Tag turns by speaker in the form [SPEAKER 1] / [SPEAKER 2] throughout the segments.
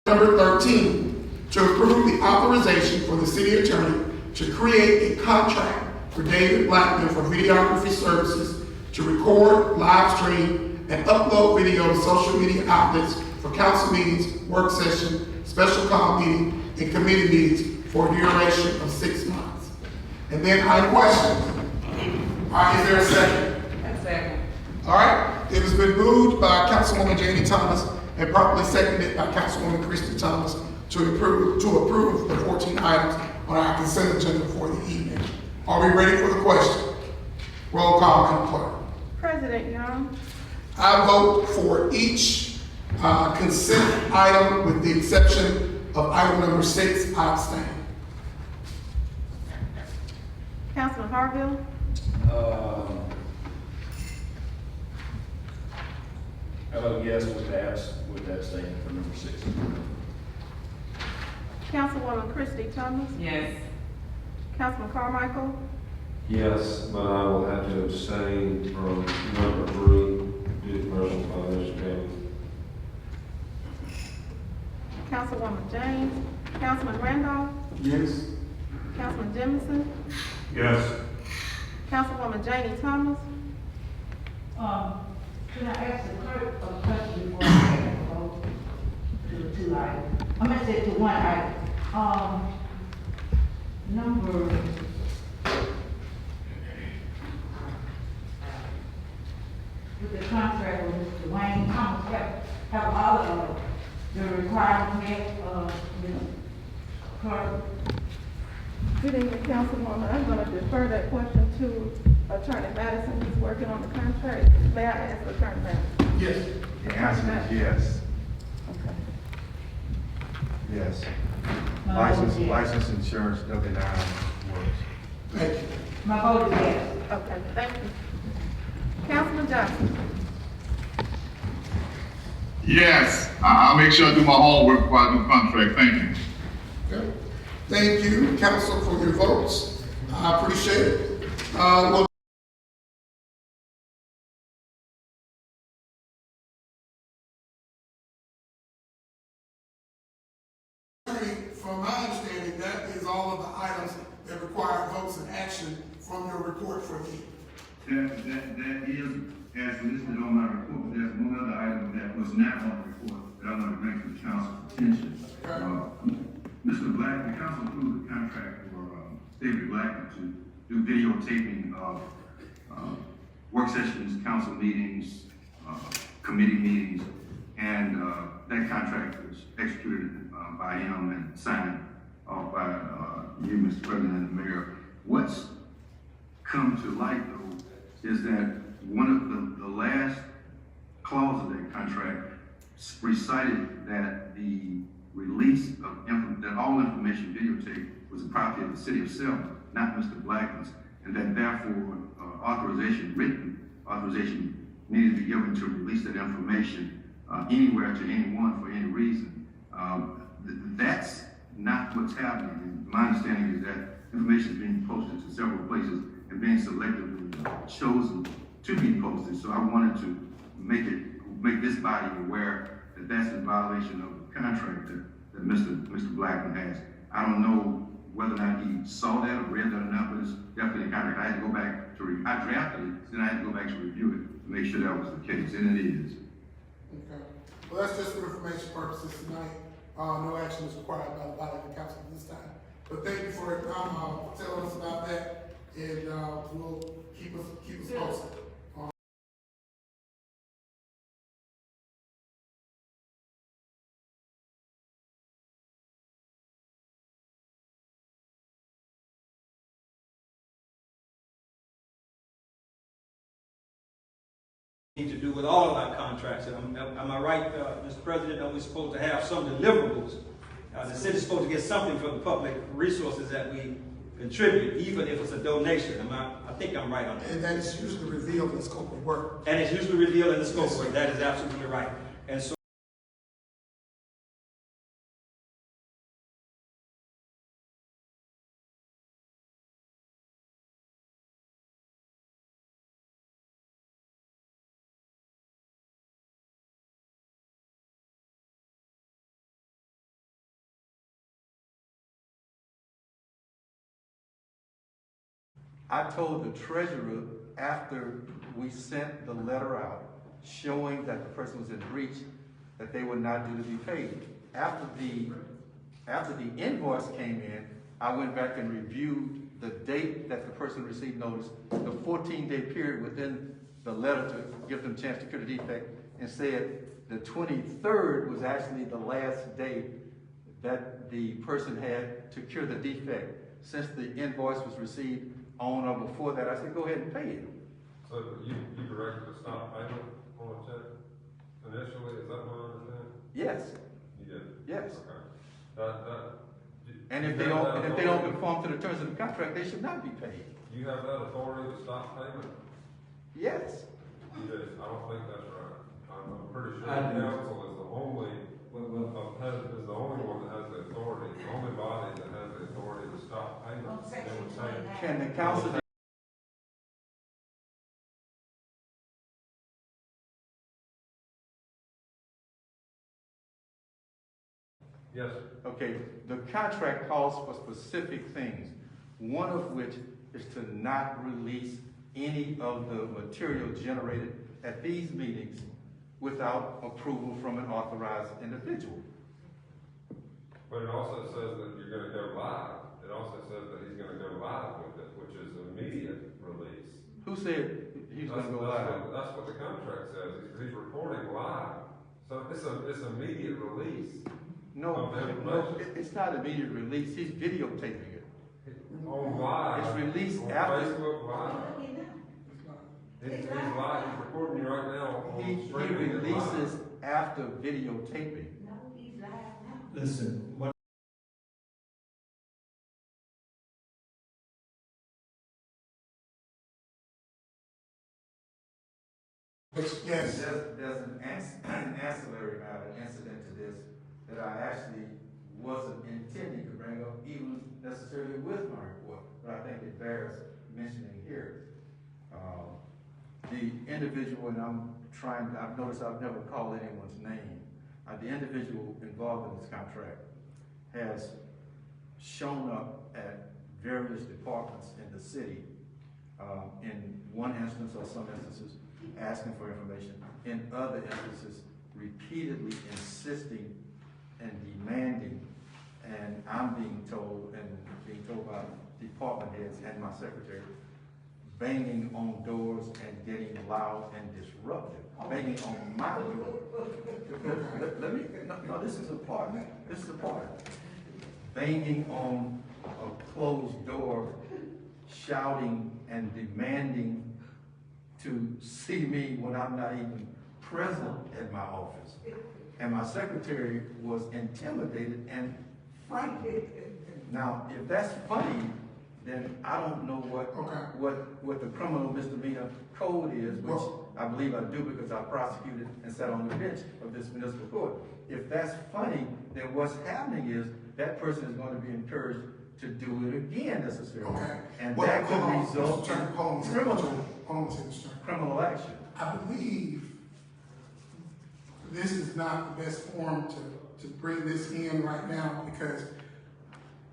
[SPEAKER 1] Number 13, to approve the authorization for the city attorney to create a contract for David Blackman for videography services to record, live stream, and upload video to social media outlets for council meetings, work session, special call meeting, and committee meetings for a duration of 6 months. And then I question. All right, is there a second?
[SPEAKER 2] A second.
[SPEAKER 1] All right, it has been moved by Councilwoman Janie Thomas and properly seconded by Councilwoman Christy Thomas to approve the 14 items on our consent agenda for the evening. Are we ready for the question? Roll call, Madam Clerk.
[SPEAKER 3] President Young,
[SPEAKER 1] I vote for each consent item with the exception of item number 6, I abstain.
[SPEAKER 3] Councilman Harville,
[SPEAKER 4] I vote yes with that statement for number 6.
[SPEAKER 3] Councilwoman Christy Thomas,
[SPEAKER 2] Yes.
[SPEAKER 3] Councilman Carmichael,
[SPEAKER 5] Yes, but I will have to abstain from number 3 due to personal financial gain.
[SPEAKER 3] Councilwoman James, Councilman Randolph,
[SPEAKER 1] Yes.
[SPEAKER 3] Councilman Jemison,
[SPEAKER 5] Yes.
[SPEAKER 3] Councilwoman Janie Thomas,
[SPEAKER 6] Can I ask the clerk a question before I go to the 2 items? I'm gonna say to 1 item. Number, with the contract with Mr. Wayne Thomas, have all of the requirements met, clerk?
[SPEAKER 3] Good evening, Councilwoman. I'm going to defer that question to Attorney Madison, who's working on the contract. May I ask Attorney Madison?
[SPEAKER 1] Yes.
[SPEAKER 7] The answer is yes.
[SPEAKER 3] Okay.
[SPEAKER 7] Yes.
[SPEAKER 6] My vote is yes.
[SPEAKER 7] License insurance, W-9 works.
[SPEAKER 1] Thank you.
[SPEAKER 6] My vote is yes.
[SPEAKER 3] Okay, thank you. Councilman Johnson,
[SPEAKER 8] Yes, I'll make sure I do my homework before I do the contract. Thank you.
[SPEAKER 1] Okay. Thank you, council, for your votes. I appreciate it. We'll From my understanding, that is all of the items that require votes and action from your report for the
[SPEAKER 8] That is as listed on my report, but there's one other item that was not on the report that I want to bring to the council's attention. Mr. Black, the council approved the contract for David Blackman to do videotaping of work sessions, council meetings, committee meetings, and that contract was executed by him and signed off by you, Mr. President, and the mayor. What's come to light, though, is that one of the last clause of that contract recited that the release of that all information videotape was the property of the city of Selma, not Mr. Blackman's, and that therefore written authorization needed to be given to release that information anywhere to anyone for any reason. That's not what's happening. And my understanding is that information is being posted to several places and being selectively chosen to be posted. So I wanted to make this body aware that that's in violation of the contract that Mr. Blackman has. I don't know whether or not he saw that or read that or not, but it's definitely a contract. I had to go back to I drafted it, then I had to go back to review it to make sure that was the case, and it is.
[SPEAKER 1] Okay. Well, that's just for information purposes tonight. No action is required by the body of the council at this time. But thank you for telling us about that, and we'll keep us posted.
[SPEAKER 9] Need to do with all of our contracts. And am I right, Mr. President, that we're supposed to have some deliverables? The city's supposed to get something for the public resources that we contribute, even if it's a donation. I think I'm right on that.
[SPEAKER 1] And that is usually revealed in the scope of work.
[SPEAKER 9] And it's usually revealed in the scope of work. That is absolutely right. And so
[SPEAKER 2] I told the treasurer after we sent the letter out showing that the person was in breach, that they were not due to be paid. After the invoice came in, I went back and reviewed the date that the person received notice, the 14-day period within the letter to give them a chance to cure the defect, and said the 23rd was actually the last day that the person had to cure the defect. Since the invoice was received on or before that, I said, go ahead and pay it.
[SPEAKER 5] So you directed to stop payment on a check initially, is that my understanding?
[SPEAKER 2] Yes,
[SPEAKER 5] You did?
[SPEAKER 2] yes.
[SPEAKER 5] Okay.
[SPEAKER 2] And if they don't conform to the terms of the contract, they should not be paid.
[SPEAKER 5] You have that authority to stop payment?
[SPEAKER 2] Yes.
[SPEAKER 5] You did. I don't think that's right. I'm pretty sure
[SPEAKER 9] I do.
[SPEAKER 5] council is the only, is the only one that has the authority, the only body that has the authority to stop payment.
[SPEAKER 6] On section
[SPEAKER 5] They would say-
[SPEAKER 6] 29.
[SPEAKER 2] Can the council
[SPEAKER 5] Yes,
[SPEAKER 2] Okay, the contract calls for specific things, one of which is to not release any of the material generated at these meetings without approval from an authorized individual.
[SPEAKER 5] but it also says that you're gonna go live. It also says that he's gonna go live with it, which is immediate release.
[SPEAKER 2] Who said he's gonna go live?
[SPEAKER 5] That's what the contract says. He's reporting live. So it's immediate release.
[SPEAKER 2] No, it's not immediate release, he's videotaping it.
[SPEAKER 5] On live.
[SPEAKER 2] It's released
[SPEAKER 5] on
[SPEAKER 2] after-
[SPEAKER 5] Facebook Live. He's live, he's recording you right now
[SPEAKER 2] He
[SPEAKER 5] on streaming. it live.
[SPEAKER 2] releases after videotaping.
[SPEAKER 6] No, he's live now.
[SPEAKER 9] Listen, what
[SPEAKER 1] Yes,
[SPEAKER 2] There's an ancillary matter, incident to this, that I actually wasn't intending to bring up even necessarily with my report, but I think it bears mentioning here. The individual, and I've noticed I've never called anyone's name. The individual involved in this contract has shown up at various departments in the city, in one instance or some instances, asking for information. In other instances, repeatedly insisting and demanding, and I'm being told by department heads and my secretary, banging on doors and getting loud and disruptive, banging on my door. No, this is a part. Banging on a closed door, shouting and demanding to see me when I'm not even present at my office. And my secretary was intimidated and frightened. Now, if that's funny, then I don't know what the criminal misdemeanor code is, which I believe I do because I prosecuted and sat on the bench of this municipal court. If that's funny, then what's happening is that person is going to be encouraged to do it again necessarily.
[SPEAKER 1] okay.
[SPEAKER 2] And
[SPEAKER 1] Well,
[SPEAKER 2] that
[SPEAKER 1] hold
[SPEAKER 2] could
[SPEAKER 1] on,
[SPEAKER 2] result
[SPEAKER 1] Mr. Chairman, hold on,
[SPEAKER 2] in
[SPEAKER 1] Mr.
[SPEAKER 2] criminal,
[SPEAKER 1] Chairman. Hold on, Mr. Chairman.
[SPEAKER 2] criminal action.
[SPEAKER 1] I believe this is not the best forum to bring this in right now because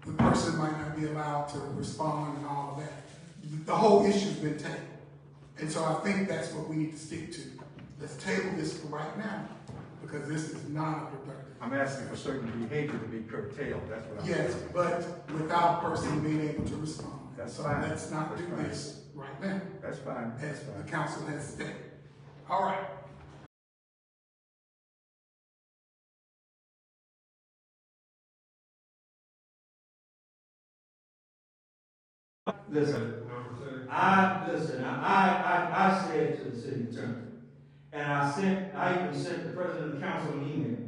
[SPEAKER 1] the person might not be allowed to respond and all of that. The whole issue's been tabled. And so I think that's what we need to stick to. Let's table this for right now because this is not productive.
[SPEAKER 2] I'm asking for certain behavior to be curtailed, that's what I'm
[SPEAKER 1] Yes,
[SPEAKER 2] saying.
[SPEAKER 1] but without a person being able to respond.
[SPEAKER 2] That's
[SPEAKER 1] So
[SPEAKER 2] fine.
[SPEAKER 1] let's not
[SPEAKER 2] That's
[SPEAKER 1] do
[SPEAKER 2] fine.
[SPEAKER 1] this right now,
[SPEAKER 2] That's fine.
[SPEAKER 1] as the council has stated. All right.
[SPEAKER 9] listen,
[SPEAKER 5] Number two.
[SPEAKER 9] I said to the city attorney, and I even sent the president of the council an email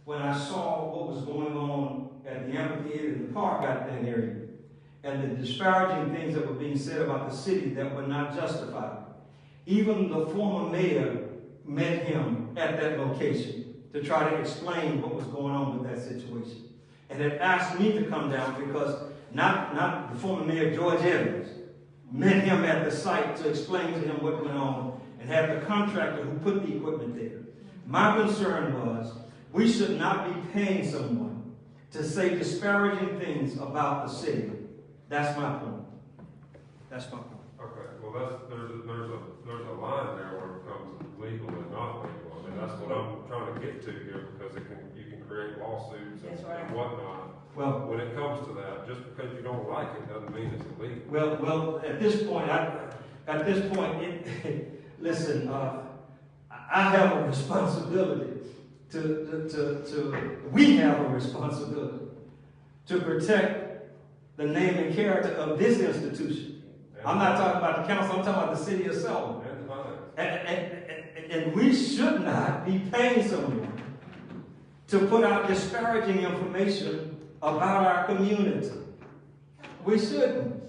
[SPEAKER 9] when I saw what was going on at the amphitheater in the park out there area, and the disparaging things that were being said about the city that were not justified. Even the former mayor met him at that location to try to explain what was going on with that situation. And had asked me to come down because not the former mayor, George Evans, met him at the site to explain to him what went on and had the contractor who put the equipment there. My concern was we should not be paying someone to say disparaging things about the city. That's my point. That's my point.
[SPEAKER 5] Okay, well, there's a line there where it becomes legal and not legal. I mean, that's what I'm trying to get to here, because you can create lawsuits and whatnot.
[SPEAKER 9] Well,
[SPEAKER 5] When it comes to that, just because you don't like it doesn't mean it's illegal.
[SPEAKER 9] well, at this point, listen, I have a responsibility we have a responsibility to protect the name and character of this institution. I'm not talking about the council, I'm talking about the city of Selma.
[SPEAKER 5] And fine.
[SPEAKER 9] And we should not be paying someone to put out disparaging information about our community. We shouldn't.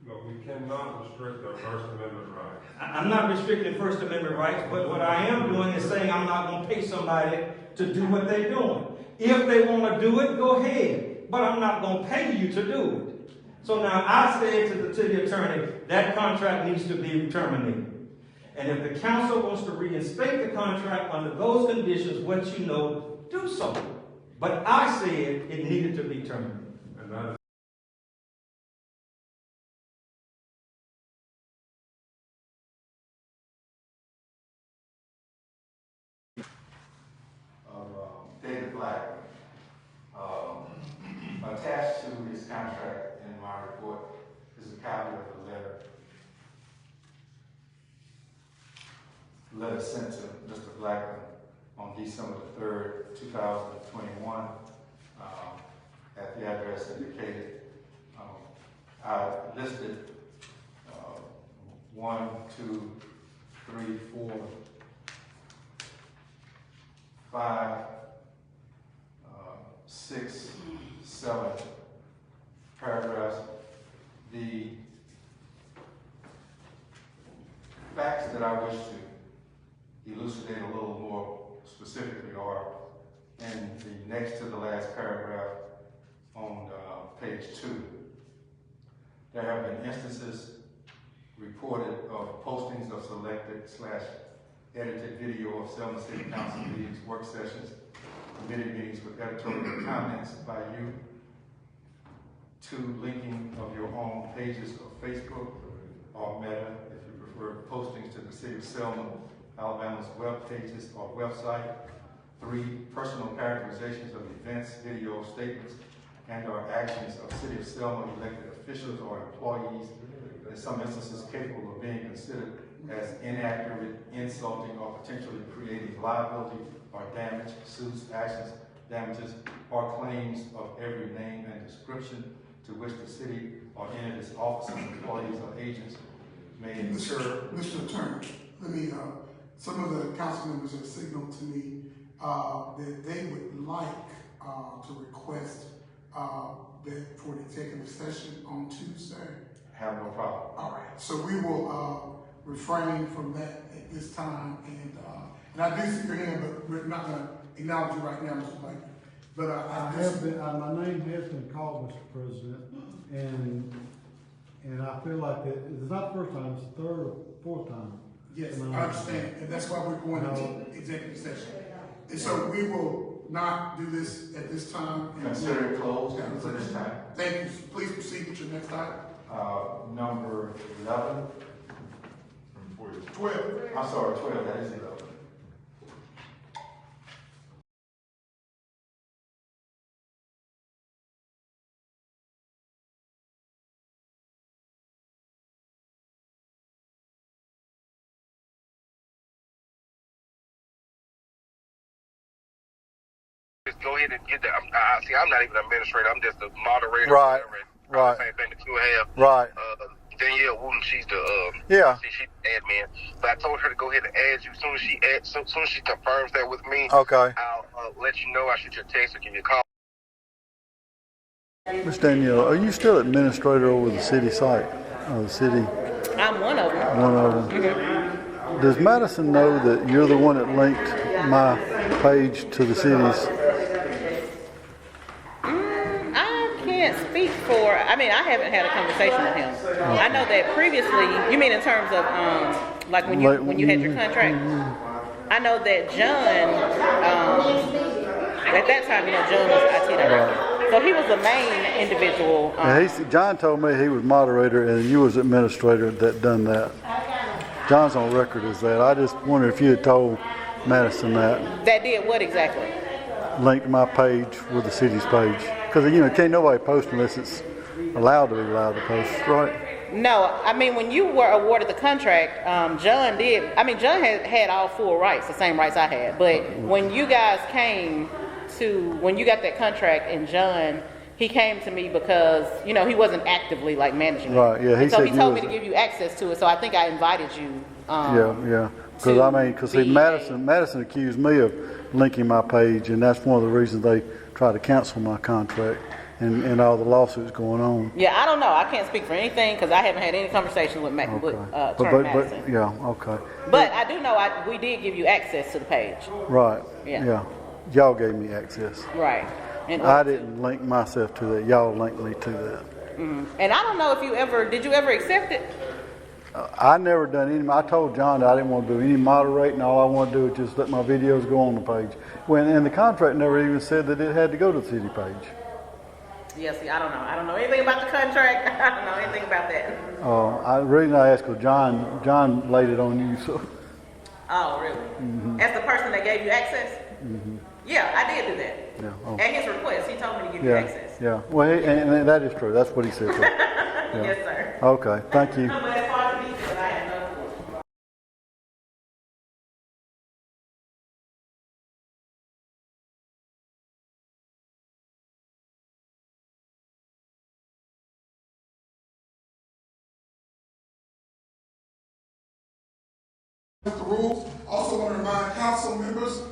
[SPEAKER 5] But we cannot restrict our First Amendment rights.
[SPEAKER 9] I'm not restricting First Amendment rights, but what I am doing is saying I'm not going to pay somebody to do what they're doing. If they want to do it, go ahead. But I'm not going to pay you to do it. So now I said to the city attorney, that contract needs to be terminated. And if the council wants to reinstate the contract under those conditions, what you know, do so. But I said it needed to be terminated.
[SPEAKER 5] And that is
[SPEAKER 2] Of David Black. Attached to his contract in my report is a copy of the letter sent to Mr. Blackman on December the 3rd, 2021, at the address indicated. I listed 1, 2, 3, 4, 5, 6, 7 paragraphs. The facts that I wish to elucidate a little more specifically are in the next to the last paragraph on page 2. There have been instances reported of postings of selected/edited video of Selma City Council meetings, work sessions, committee meetings with editorial comments by you, to linking of your own pages of Facebook or Meta, if you prefer, postings to the city of Selma, Alabama's web pages or website. 3, personal characterizations of events, video statements, and or actions of city of Selma elected officials or employees, in some instances capable of being considered as inaccurate, insulting, or potentially creating liability or damage, suits, actions, damages, or claims of every name and description to which the city or any of its officers, employees, or agents may incur.
[SPEAKER 1] Mr. Attorney, let me, some of the council members have signaled to me that they would like to request that for the executive session on Tuesday.
[SPEAKER 2] Have no problem.
[SPEAKER 1] All right, so we will refrain from that at this time, and I do see your hand, but we're not going to acknowledge you right now, Mr. Blake. But
[SPEAKER 10] I have been, my name has been called, Mr. President, and I feel like it's not the first time, it's the 3rd or 4th time.
[SPEAKER 1] Yes, I understand, and that's why we're going into executive session. And so we will not do this at this time.
[SPEAKER 2] Consider it closed for this time.
[SPEAKER 1] Thank you. Please proceed with your next item.
[SPEAKER 2] Number 11.
[SPEAKER 1] 12.
[SPEAKER 2] I'm sorry, 12, that is 11.
[SPEAKER 11] Just go ahead and get that. See, I'm not even an administrator. I'm just a moderator.
[SPEAKER 12] Right. Right.
[SPEAKER 11] Same thing that you have.
[SPEAKER 12] Right.
[SPEAKER 11] Danielle Wooten, she's the
[SPEAKER 12] Yeah.
[SPEAKER 11] she's the admin. But I told her to go ahead and add you. As soon as she confirms that with me,
[SPEAKER 12] Okay.
[SPEAKER 11] I'll let you know. I'll shoot you a text or give you a call.
[SPEAKER 12] Miss Danielle, are you still administrator over the city site? The city?
[SPEAKER 13] I'm one of them.
[SPEAKER 12] One of them. Does Madison know that you're the one that linked my page to the city's?
[SPEAKER 13] I can't speak for, I mean, I haven't had a conversation with him. I know that previously, you mean in terms of, like when you had your contract? I know that John, at that time, John was IT director. So he was the main individual.
[SPEAKER 12] And John told me he was moderator and you was administrator that done that. John's on record as that. I just wondered if you had told Madison that.
[SPEAKER 13] That did what exactly?
[SPEAKER 12] Linked my page with the city's page. Because, you know, can't nobody post unless it's allowed to be allowed to post, right?
[SPEAKER 13] No, I mean, when you were awarded the contract, John did, I mean, John had all full rights, the same rights I had. But when you guys came to, when you got that contract and John, he came to me because, you know, he wasn't actively like managing it.
[SPEAKER 12] Right, yeah.
[SPEAKER 13] So he told me to give you access to it, so I think I invited you.
[SPEAKER 12] Yeah. Because I mean, because Madison accused me of linking my page, and that's one of the reasons they tried to cancel my contract and all the lawsuits going on.
[SPEAKER 13] Yeah, I don't know. I can't speak for anything because I haven't had any conversation with Attorney Madison.
[SPEAKER 12] But yeah, okay.
[SPEAKER 13] But I do know we did give you access to the page.
[SPEAKER 12] Right.
[SPEAKER 13] Yeah.
[SPEAKER 12] Y'all gave me access.
[SPEAKER 13] Right. And
[SPEAKER 12] I didn't link myself to that. Y'all linked me to that.
[SPEAKER 13] Mm-hmm. And I don't know if did you ever accept it?
[SPEAKER 12] I never done any. I told John that I didn't want to do any moderating. All I want to do is just let my videos go on the page. And the contract never even said that it had to go to the city page.
[SPEAKER 13] Yeah, see, I don't know. I don't know anything about the contract. I don't know anything about that.
[SPEAKER 12] The reason I asked was John laid it on you. So.
[SPEAKER 13] Oh, really?
[SPEAKER 12] Mm-hmm.
[SPEAKER 13] As the person that gave you access?
[SPEAKER 12] Mm-hmm.
[SPEAKER 13] Yeah, I did do that.
[SPEAKER 12] Yeah.
[SPEAKER 13] At his request, he told me to give you access.
[SPEAKER 12] Yeah. Well, and that is true. That's what he said. Yeah.
[SPEAKER 13] Yes, sir.
[SPEAKER 12] Okay. Thank you.
[SPEAKER 13] No, but as far as the details, I have no clue.
[SPEAKER 1] The rules. Also want to remind council members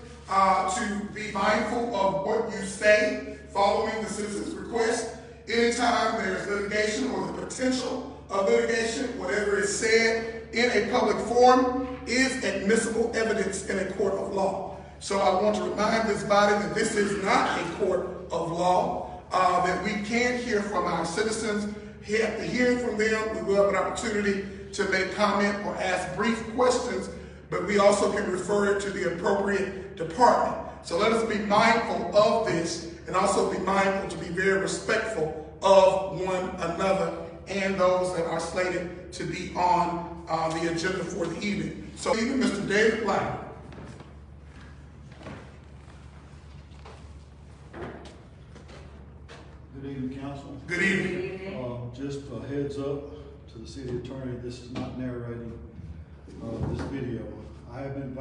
[SPEAKER 1] to be mindful of what you say following the citizen's request. Anytime there's litigation or the potential of litigation, whatever is said in a public forum is admissible evidence in a court of law. So I want to remind this body that this is not a court of law, that we can hear from our citizens. After hearing from them, we will have an opportunity to make comment or ask brief questions, but we also can refer it to the appropriate department. So let us be mindful of this and also be mindful to be very respectful of one another and those that are slated to be on the agenda for the evening. So even Mr. David Black.
[SPEAKER 10] Good evening, council.
[SPEAKER 1] Good evening.
[SPEAKER 10] Just a heads up to the city attorney, this is not narrating this video. I have been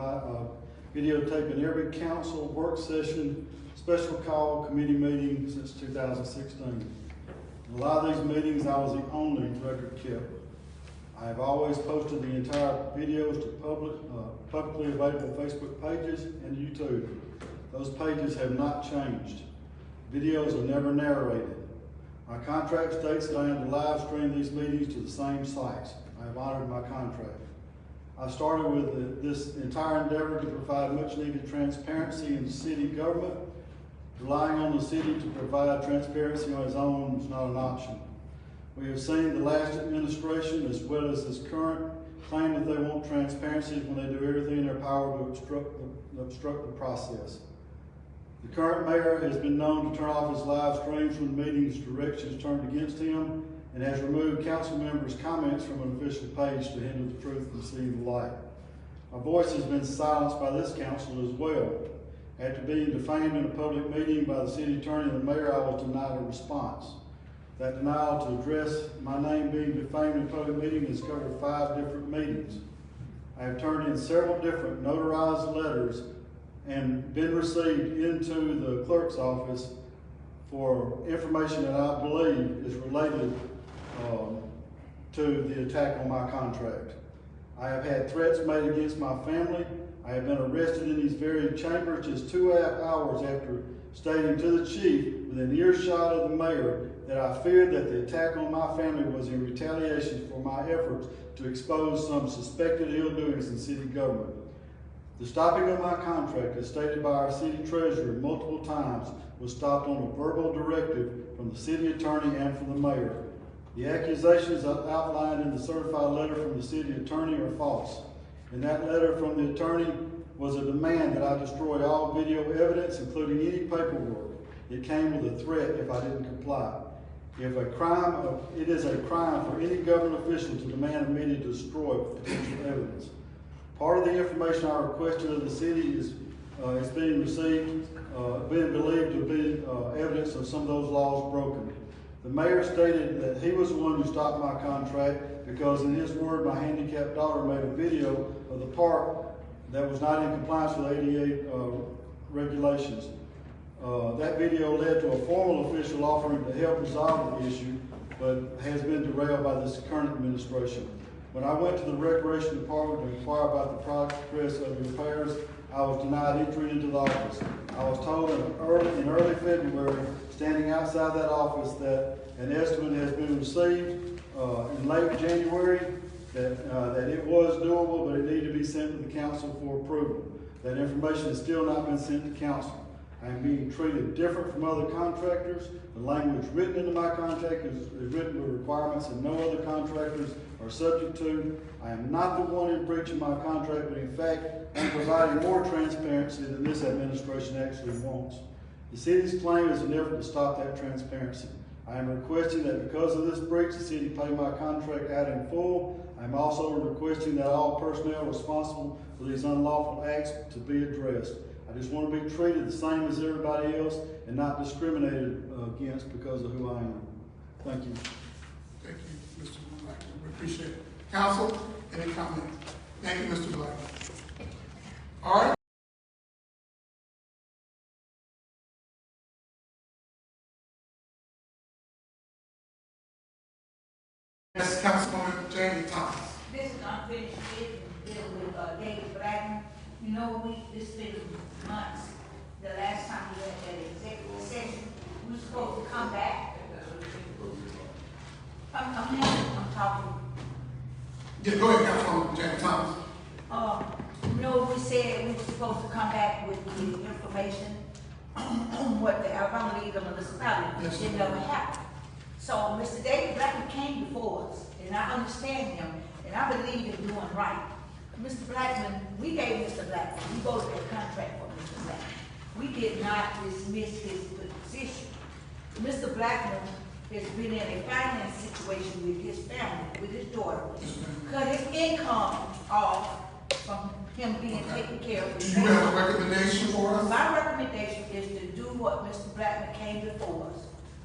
[SPEAKER 10] videotaping every council work session, special call, committee meeting since 2016. In a lot of these meetings, I was the only record kept. I have always posted the entire videos to publicly available Facebook pages and YouTube. Those pages have not changed. Videos are never narrated. My contract states that I am to live stream these meetings to the same sites. I have honored my contract. I started with this entire endeavor to provide much needed transparency in city government. Relying on the city to provide transparency on its own is not an option. We have seen the last administration as well as this current claim that they want transparency when they do everything in their power to obstruct the process. The current mayor has been known to turn off his live streams when meetings directions turned against him and has removed council members' comments from an official page to hinder the truth from seeing the light. My voice has been silenced by this council as well. After being defamed in a public meeting by the city attorney and the mayor, I was denied a response. That denial to address my name being defamed in a public meeting has covered 5 different meetings. I have turned in several different notarized letters and been received into the clerk's office for information that I believe is related to the attack on my contract. I have had threats made against my family. I have been arrested in these very chambers just 2.5 hours after stating to the chief within earshot of the mayor that I feared that the attack on my family was in retaliation for my efforts to expose some suspected ill doings in city government. The stopping of my contract, as stated by our city treasurer multiple times, was stopped on a verbal directive from the city attorney and from the mayor. The accusations outlined in the certified letter from the city attorney are false. In that letter from the attorney was a demand that I destroy all video evidence, including any paperwork, It came with a threat if I didn't comply. It is a crime for any government official to demand immediate destroy potential evidence. Part of the information I requested of the city is being received, being believed to be evidence of some of those laws broken. The mayor stated that he was the one who stopped my contract because, in his word, my handicapped daughter made a video of the park that was not in compliance with ADA regulations. That video led to a formal official offering to help resolve the issue, but has been derailed by this current administration. When I went to the Recreation Department to inquire about the progress of the repairs, I was denied entry into the office. I was told in early February, standing outside that office, that an estimate has been received in late January, that it was doable, but it needed to be sent to the council for approval. That information has still not been sent to council. I am being treated different from other contractors. The language written into my contract is written with requirements that no other contractors are subject to. I am not the one in breaching my contract, but in fact, I'm providing more transparency than this administration actually wants. The city's claim is an effort to stop that transparency. I am requesting that because of this breach, the city pay my contract out in full. I am also requesting that all personnel responsible for these unlawful acts to be addressed. I just want to be treated the same as everybody else and not discriminated against because of who I am. Thank you.
[SPEAKER 1] Thank you, Mr. Black. We appreciate it. Council, any comments? Thank you, Mr. Black. All right. Yes, Councilwoman Jamie Thomas.
[SPEAKER 6] This is unfinished business dealing with David Blackman. You know, this been months. The last time we had that executive session, we were supposed to come back. I'm talking.
[SPEAKER 1] Yeah, go ahead, Councilwoman Jamie Thomas.
[SPEAKER 6] You know, we said we were supposed to come back with the information on what the Alabama League of Municipalities.
[SPEAKER 1] Yes.
[SPEAKER 6] It never happened. So Mr. David Blackman came before us, and I understand him, and I believe in doing right. Mr. Blackman, we gave Mr. Blackman, we voted a contract for Mr. Blackman. We did not dismiss his position. Mr. Blackman has been in a finance situation with his family, with his daughter. Cut his income off from him being taken care of.
[SPEAKER 1] Do you have a recommendation for us?
[SPEAKER 6] My recommendation is to do what Mr. Blackman came before us.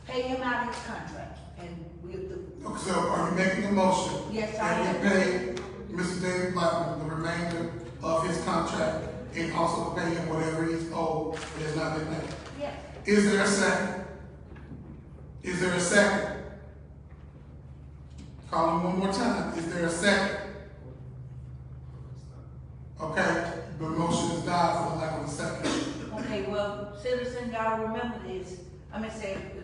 [SPEAKER 6] Pay him out his contract, and we'll do.
[SPEAKER 1] Okay, so are you making a motion?
[SPEAKER 6] Yes, I am.
[SPEAKER 1] That we pay Mr. David Blackman the remainder of his contract and also pay him whatever he's owed that has not been paid?
[SPEAKER 6] Yes.
[SPEAKER 1] Is there a second? Is there a second? Call him one more time. Is there a second? Okay, the motion is died for the lack of a second.
[SPEAKER 6] Okay, well, citizens, y'all remember this. The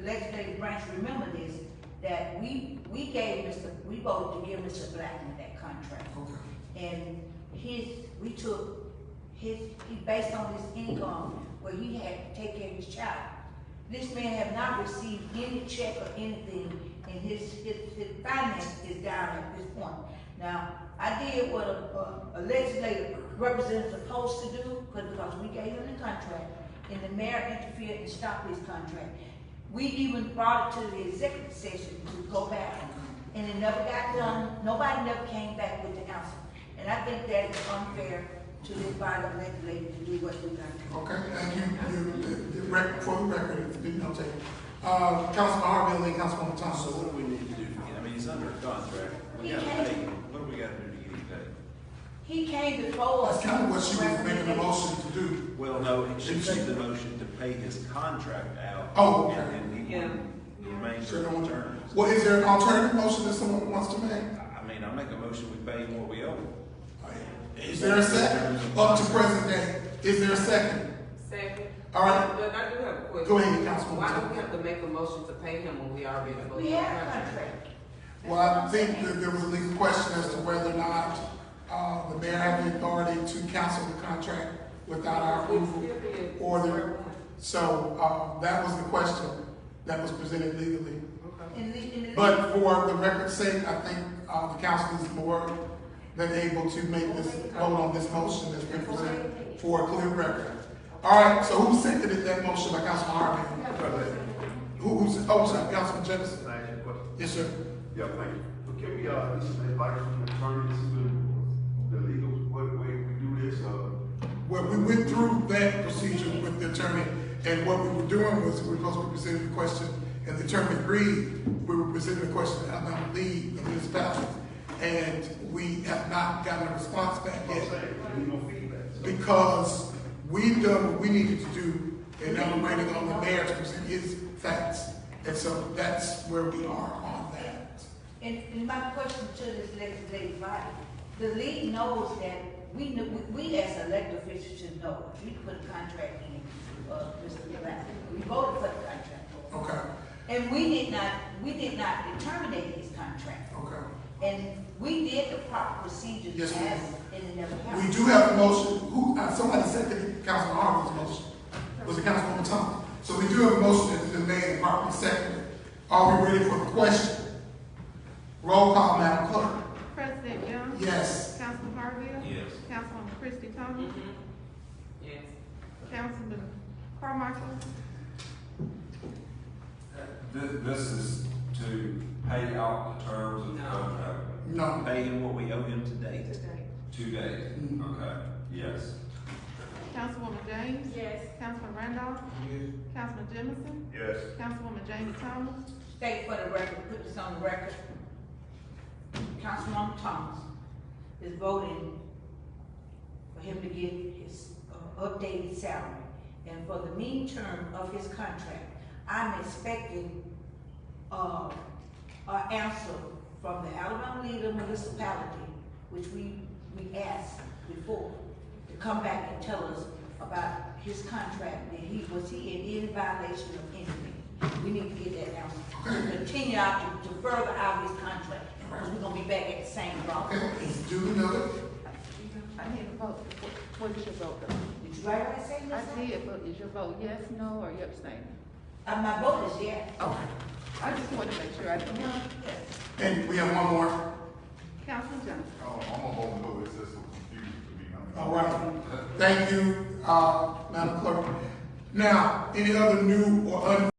[SPEAKER 6] legislative branch remember this, that we voted to give Mr. Blackman that contract.
[SPEAKER 1] Okay.
[SPEAKER 6] And based on his income, where he had to take care of his child. This man have not received any check or anything, and his finance is down at this point. Now, I did what a legislative representative is supposed to do, because we gave him the contract, and the mayor interfered and stopped his contract. We even brought it to the executive session to go back, and it never got done. Nobody never came back with the answer. And I think that is unfair to this body of legislators to do what we got to do.
[SPEAKER 1] Okay, thank you. For the record, it's been notated. Councilman Harville and Councilwoman Thomas.
[SPEAKER 14] So what do we need to do? I mean, he's under a contract. We gotta pay him. What do we gotta do to get him paid?
[SPEAKER 6] He came before us.
[SPEAKER 1] That's kind of what she was making the motion to do.
[SPEAKER 14] Well, no, she made the motion to pay his contract out.
[SPEAKER 1] Oh, okay.
[SPEAKER 14] And then he remains
[SPEAKER 1] Sure,
[SPEAKER 14] for
[SPEAKER 1] no one-
[SPEAKER 14] return.
[SPEAKER 1] Well, is there an alternative motion that someone wants to make?
[SPEAKER 14] I mean, I make a motion, we pay him what we owe.
[SPEAKER 1] Is there a second? Up to present day. Is there a second?
[SPEAKER 15] Second.
[SPEAKER 1] All right.
[SPEAKER 15] But I do have a question.
[SPEAKER 1] Go ahead, Councilwoman.
[SPEAKER 15] Why do we have to make a motion to pay him when we already voted?
[SPEAKER 6] We have a contract.
[SPEAKER 1] Well, I think that there was a legal question as to whether or not the mayor had the authority to cancel the contract without our approval. So that was the question that was presented legally. But for the record's sake, I think the council is more than able to make this vote on this motion that's been presented for a clear record. All right, so who seconded that motion by Councilman Harvey? Sorry, Councilman Jefferson.
[SPEAKER 7] Can I ask you a question?
[SPEAKER 1] Yes, sir.
[SPEAKER 7] Yeah, thank you. But can we, get some advice from the attorneys to the legal, what way we do this,
[SPEAKER 1] Well, we went through that procedure with the attorney, and what we were doing was we were supposed to be presenting the question, and the attorney agreed. We were presenting the question to Alabama League of Municipalities, and we have not gotten a response back yet.
[SPEAKER 7] no feedback?
[SPEAKER 1] Because we've done what we needed to do, and now we're waiting on the mayor to present his facts. And so that's where we are on that.
[SPEAKER 6] And my question to this legislative body, the league knows that we as elected officials should know. We put a contract in, Mr. Black. We voted for the contract.
[SPEAKER 1] Okay.
[SPEAKER 6] And we did not terminate his contract.
[SPEAKER 1] Okay.
[SPEAKER 6] And we did the proper procedures
[SPEAKER 1] Yes, ma'am.
[SPEAKER 6] and it never happened.
[SPEAKER 1] We do have a motion. Somebody seconded Councilman Harvey's motion. Was it Councilwoman Thomas? So we do have a motion that has been made and properly seconded. Are we ready for the question? Roll call, Madam Clerk.
[SPEAKER 3] President Young?
[SPEAKER 1] Yes.
[SPEAKER 3] Councilman Harville?
[SPEAKER 14] Yes.
[SPEAKER 3] Councilwoman Christie Thomas?
[SPEAKER 15] Yes.
[SPEAKER 3] Councilman Carmichael?
[SPEAKER 5] This is to pay out the terms of the contract.
[SPEAKER 1] No.
[SPEAKER 14] Pay him what we owe him today.
[SPEAKER 5] Today. Okay, yes.
[SPEAKER 3] Councilwoman James? Yes. Councilman Randolph?
[SPEAKER 5] Yes.
[SPEAKER 3] Councilman Jemison?
[SPEAKER 7] Yes.
[SPEAKER 3] Councilwoman Jamie Thomas?
[SPEAKER 6] State for the record, put this on the record. Councilwoman Thomas is voting for him to get his updated salary. And for the mean term of his contract, I'm expecting an answer from the Alabama League of Municipality, which we asked before, to come back and tell us about his contract, that was he in any violation of anything. We need to get that answer. To continue out to further out his contract, because we're gonna be back at the same problem.
[SPEAKER 1] Okay, it's duly noted.
[SPEAKER 3] I need a vote. What is your vote?
[SPEAKER 6] Did you write what I said?
[SPEAKER 3] I did, but is your vote yes, no, or you abstain?
[SPEAKER 6] My vote is yes.
[SPEAKER 3] Okay. I just wanted to make sure I didn't.
[SPEAKER 1] And we have one more.
[SPEAKER 3] Councilman Johnson?
[SPEAKER 7] I'm gonna vote no, it's just so confusing to me.
[SPEAKER 1] All right. Thank you, Madam Clerk. Now, any other new or un?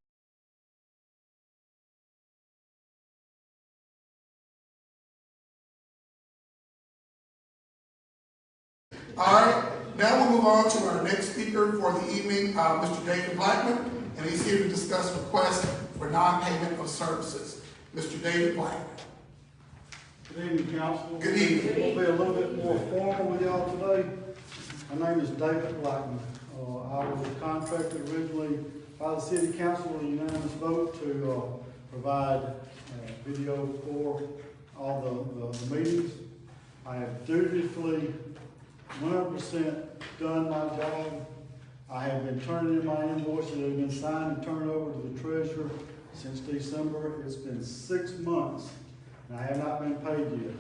[SPEAKER 1] All right, now we'll move on to our next speaker for the evening, Mr. David Blackman, and he's here to discuss requests for non-payment of services. Mr. David Blackman.
[SPEAKER 10] Good evening, council.
[SPEAKER 1] Good evening.
[SPEAKER 10] We'll be a little bit more formal with y'all today. My name is David Blackman. I was contracted originally by the city council with a unanimous vote to provide video for all the meetings. I have dutifully 100% done my job. I have been turning in my invoices that have been signed and turned over to the treasurer since December. It's been 6 months and I have not been paid yet.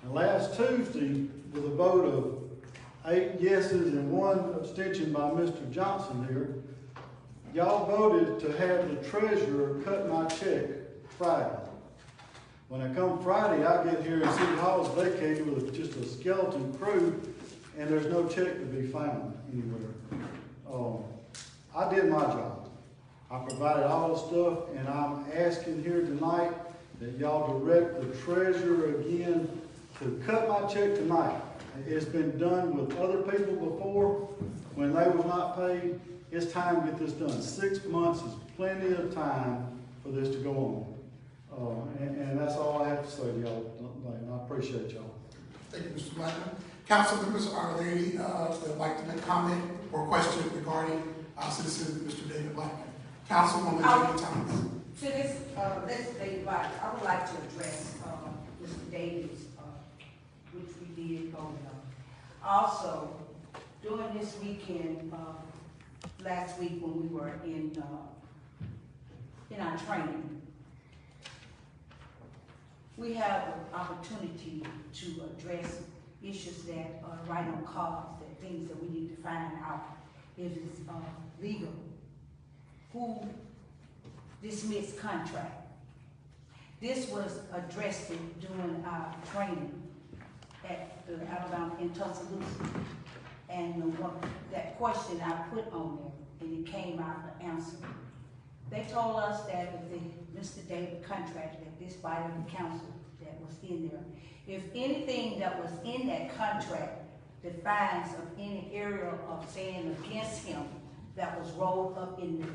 [SPEAKER 10] And last Tuesday, with a vote of 8 yeses and 1 abstention by Mr. Johnson here, y'all voted to have the treasurer cut my check Friday. When I come Friday, I get here and City Hall is vacated with just a skeleton crew and there's no check to be found anywhere. I did my job. I provided all the stuff, and I'm asking here tonight that y'all direct the treasurer again to cut my check tonight. It's been done with other people before when they was not paid. It's time to get this done. 6 months is plenty of time for this to go on. And that's all I have to say to y'all tonight, and I appreciate y'all.
[SPEAKER 1] Thank you, Mr. Blackman. Council members, are there any that would like to make comment or question regarding citizen Mr. David Blackman? Councilwoman Jamie Thomas.
[SPEAKER 6] To this legislative body, I would like to address Mr. Davis, which we did vote on. Also, during this weekend, last week when we were in our training, we have an opportunity to address issues that are right on cards, that things that we need to find out if it's legal. Who dismissed contract? This was addressed during our training at the Alabama in Tuscaloosa. And that question I put on there, and it came out the answer. They told us that with the Mr. David contract, that this body of the council that was in there, if anything that was in that contract defines of any area of saying against him that was rolled up in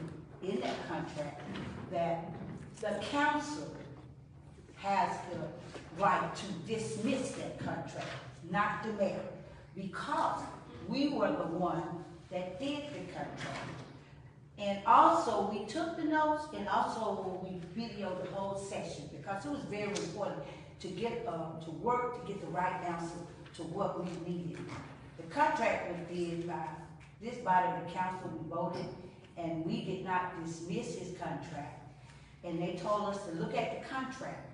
[SPEAKER 6] that contract, that the council has the right to dismiss that contract, not the mayor, because we were the one that did the contract. And also, we took the notes, and also we videoed the whole session, because it was very important to get, to work to get the right answer to what we needed. The contract was did by this body of the council, we voted, and we did not dismiss his contract. And they told us to look at the contract.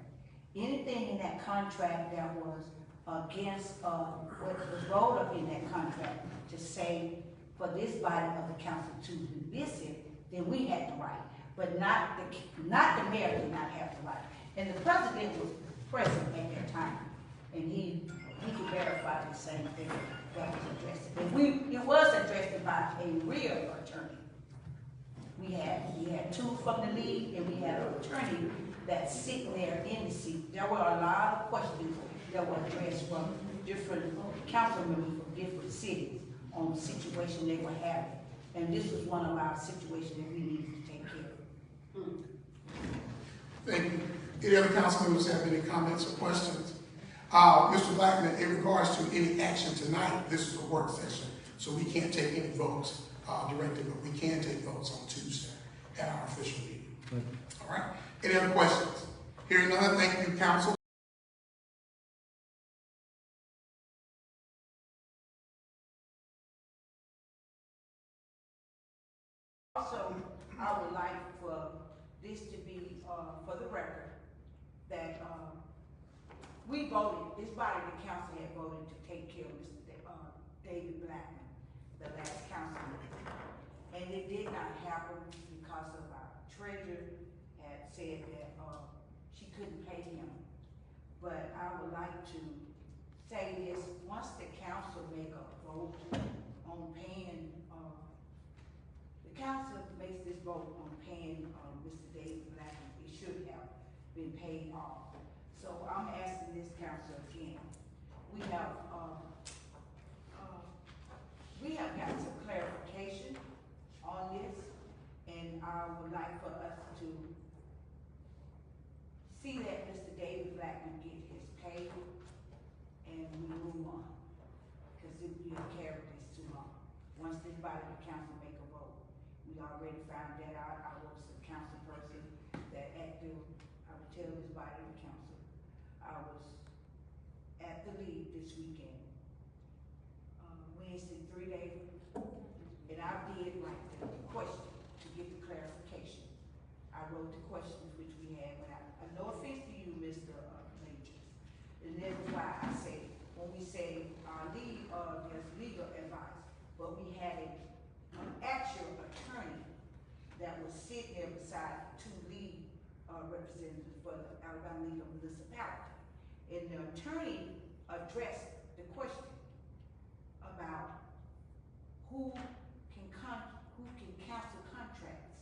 [SPEAKER 6] Anything in that contract that was against what was rolled up in that contract to say for this body of the council to dismiss it, then we had the right. But not the mayor did not have the right. And the president was present at that time, and he could verify the same thing that was addressed. And it was addressed by a real attorney. We had two from the league, and we had an attorney that's sitting there in the seat. There were a lot of questions that were addressed from different council members from different cities on the situation they were having. And this was one of our situations that we needed to take care of.
[SPEAKER 1] Thank you. Any other council members have any comments or questions? Mr. Blackman, in regards to any action tonight, this is a work session, so we can't take any votes directly, but we can take votes on Tuesday at our official meeting. All right. Any other questions? Hearing none, thank you, council.
[SPEAKER 6] Also, I would like for this to be, for the record, that we voted, this body of the council had voted to take care of Mr. David Blackman, the last council meeting. And it did not happen because of our treasurer had said that she couldn't pay him. But I would like to say this, once the council make a vote on paying, the council makes this vote on paying Mr. David Blackman, it should have been paid off. So I'm asking this council again, we have got some clarification on this, and I would like for us to see that Mr. David Blackman get his pay, and we move on, because we have carried this too long. Once this body of the council make a vote, we already found that out. I was a council person that I would tell this body of the council, I was at the league this weekend, Wednesday, 3 days, and I did write the question to get the clarification. I wrote the questions which we had, but no offense to you, Mr. Majors, and that's why I say, when we say our league, there's legal advice, but we had an actual attorney that was sitting there beside two league representatives for the Alabama League of Municipalities. And the attorney addressed the question about who can cancel contracts,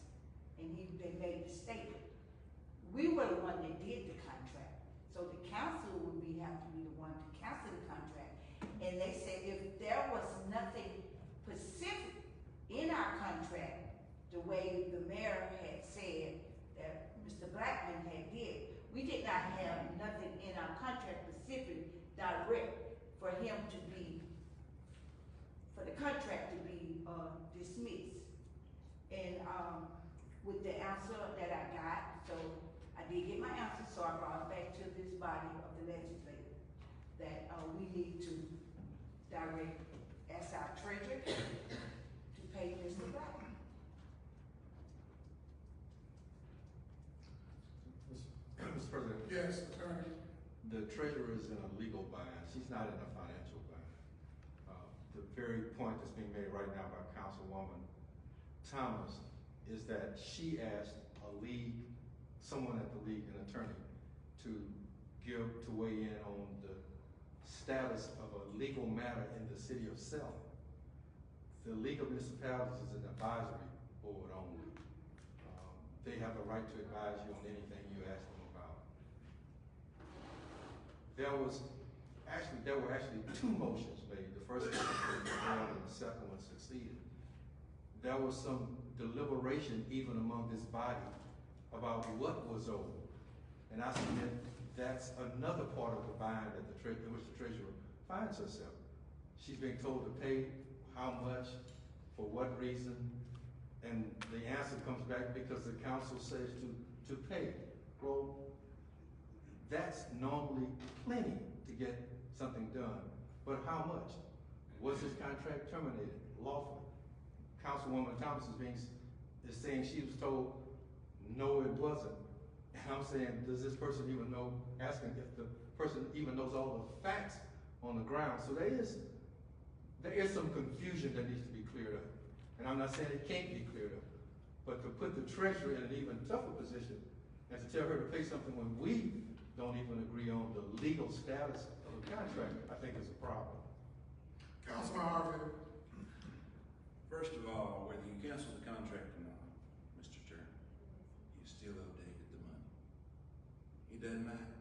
[SPEAKER 6] and they made the statement. We were the one that did the contract, so the council would have to be the one to cancel the contract. And they said if there was nothing specific in our contract, the way the mayor had said that Mr. Blackman had did, we did not have nothing in our contract specific direct for him to be, for the contract to be dismissed. And with the answer that I got, so I did get my answer, so I brought it back to this body of the legislature that we need to direct, ask our treasurer to pay Mr. Blackman.
[SPEAKER 2] Mr. President.
[SPEAKER 1] Yes, attorney.
[SPEAKER 2] The treasurer is in a legal bind. She's not in a financial bind. The very point that's being made right now by Councilwoman Thomas is that she asked someone at the league, an attorney, to weigh in on the status of a legal matter in the city of Selma. the League of Municipalities is an advisory board only. They have the right to advise you on anything you ask them about. There were actually two motions made. The first one was failed and the second one succeeded. There was some deliberation even among this body about what was owed. And I submit that's another part of the bind that in which the treasurer finds herself. She's being told to pay how much, for what reason, and the answer comes back because the council says to pay. Well, that's normally plenty to get something done, but how much? Was this contract terminated lawfully? Councilwoman Thomas is saying she was told, no, it wasn't. And I'm saying, does this person even know, asking if the person even knows all the facts on the ground? So there is some confusion that needs to be cleared up. And I'm not saying it can't be cleared up, but to put the treasurer in an even tougher position and to tell her to pay something when we don't even agree on the legal status of the contract, I think is a problem.
[SPEAKER 1] Councilman Harvey.
[SPEAKER 14] First of all, whether you cancel the contract or not, Mr. Chairman, you still owe David the money. It doesn't matter.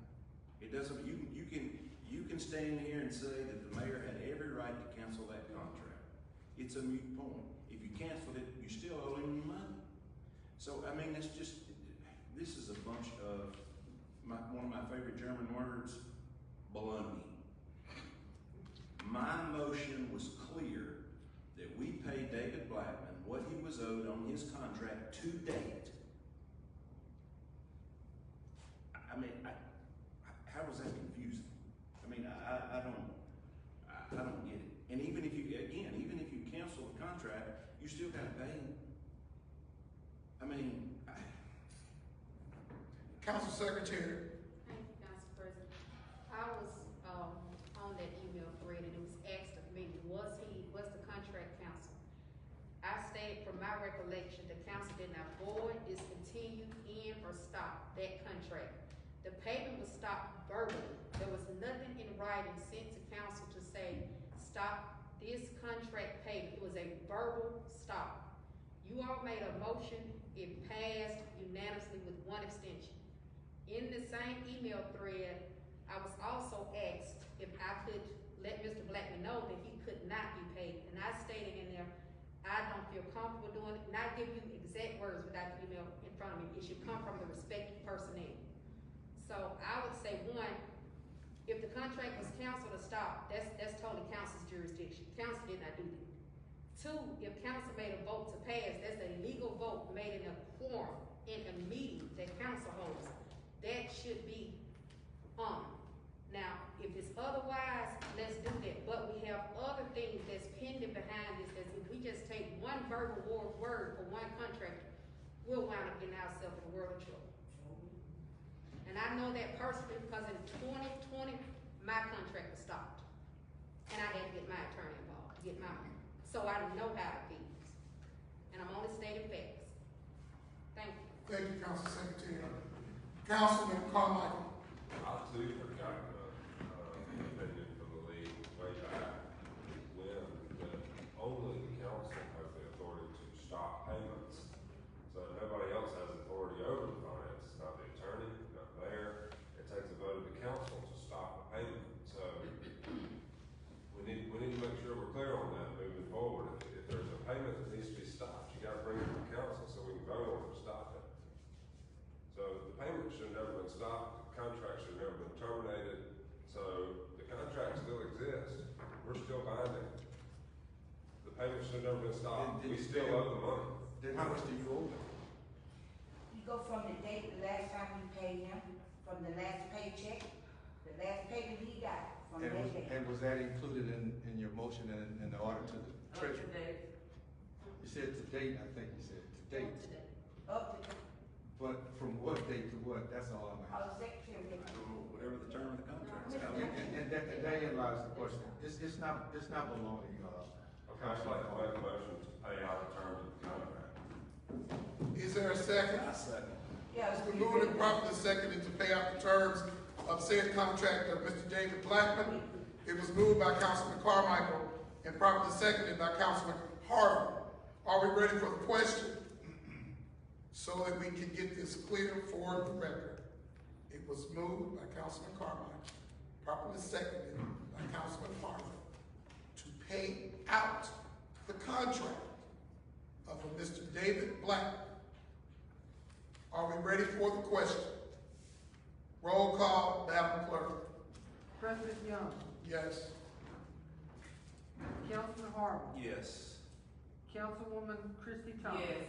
[SPEAKER 14] It doesn't, you can stand here and say that the mayor had every right to cancel that contract. It's a moot point. If you canceled it, you still owe him the money. So, I mean, this is a bunch of, one of my favorite German words, baloney. My motion was clear that we pay David Blackman what he was owed on his contract to date. I mean, how is that confusing? I mean, I don't get it. And even if you cancel the contract, you still gotta pay him. I mean,
[SPEAKER 1] Council Secretary.
[SPEAKER 16] Thank you, Council President. I was on that email thread and it was asked of me, was the contract canceled? I stated from my recollection, the council did not void, discontinue, end, or stop that contract. The payment was stopped verbally. There was nothing in writing sent to council to say, stop this contract payment. It was a verbal stop. You all made a motion, it passed unanimously with one abstention. In the same email thread, I was also asked if I could let Mr. Blackman know that he could not be paid. And I stated in there, I don't feel comfortable doing it, and I give you exact words without the email in front of me. It should come from the respected personnel. So I would say, one, if the contract was canceled or stopped, that's totally council's jurisdiction. Council did not do that. Two, if council made a vote to pass, that's a legal vote made in a quorum in a meeting that council holds. That should be on. Now, if it's otherwise, let's do that. But we have other things that's pending behind this, that if we just take one verbal word for one contractor, we'll wind up getting ourselves in a world of trouble. And I know that personally because in 2020, my contract was stopped. And I had to get my attorney involved, get my money. So I know how it feels. And I'm only stating facts. Thank you.
[SPEAKER 1] Thank you, Council Secretary. Councilman Carmichael.
[SPEAKER 5] I too forgot the opinion from the league way back when that only the council has the authority to stop payments. So nobody else has authority over the finances, not the attorney, not the mayor. It takes a vote of the council to stop the payment. So we need to make sure we're clear on that moving forward. If there's a payment that needs to be stopped, you gotta bring it to the council so we can vote on it to stop it. So the payment should have never been stopped, the contract should have never been terminated, so the contract still exists, we're still binding. The payment should have never been stopped, we still owe the money.
[SPEAKER 2] Then how much do you owe them?
[SPEAKER 6] You go from the date, the last time you paid him, from the last paycheck, the last payment he got, from that day.
[SPEAKER 2] And was that included in your motion and in the order to the treasurer?
[SPEAKER 15] Up to date.
[SPEAKER 2] You said to date, I think you said to date.
[SPEAKER 16] Up to date.
[SPEAKER 6] Up to,
[SPEAKER 2] But from what date to what? That's all I'm asking.
[SPEAKER 6] Secretary.
[SPEAKER 14] Whatever the term of the contract is.
[SPEAKER 2] And that lies the question. It's not baloney,
[SPEAKER 5] Okay, I'd like to make a motion to pay out the terms of the contract.
[SPEAKER 1] Is there a second?
[SPEAKER 14] I second.
[SPEAKER 6] Yeah,
[SPEAKER 1] It's been moved and properly seconded to pay out the terms of said contract of Mr. David Blackman. It was moved by Councilman Carmichael and properly seconded by Councilman Harvey. Are we ready for the question? So that we can get this clear for the record. It was moved by Councilman Carmichael, properly seconded by Councilman Harvey, to pay out the contract of a Mr. David Black. Are we ready for the question? Roll call, Madam Clerk.
[SPEAKER 17] President Young,
[SPEAKER 1] Yes.
[SPEAKER 17] Councilman Harvey,
[SPEAKER 14] Yes.
[SPEAKER 17] Councilwoman Christie Thomas.
[SPEAKER 15] Yes.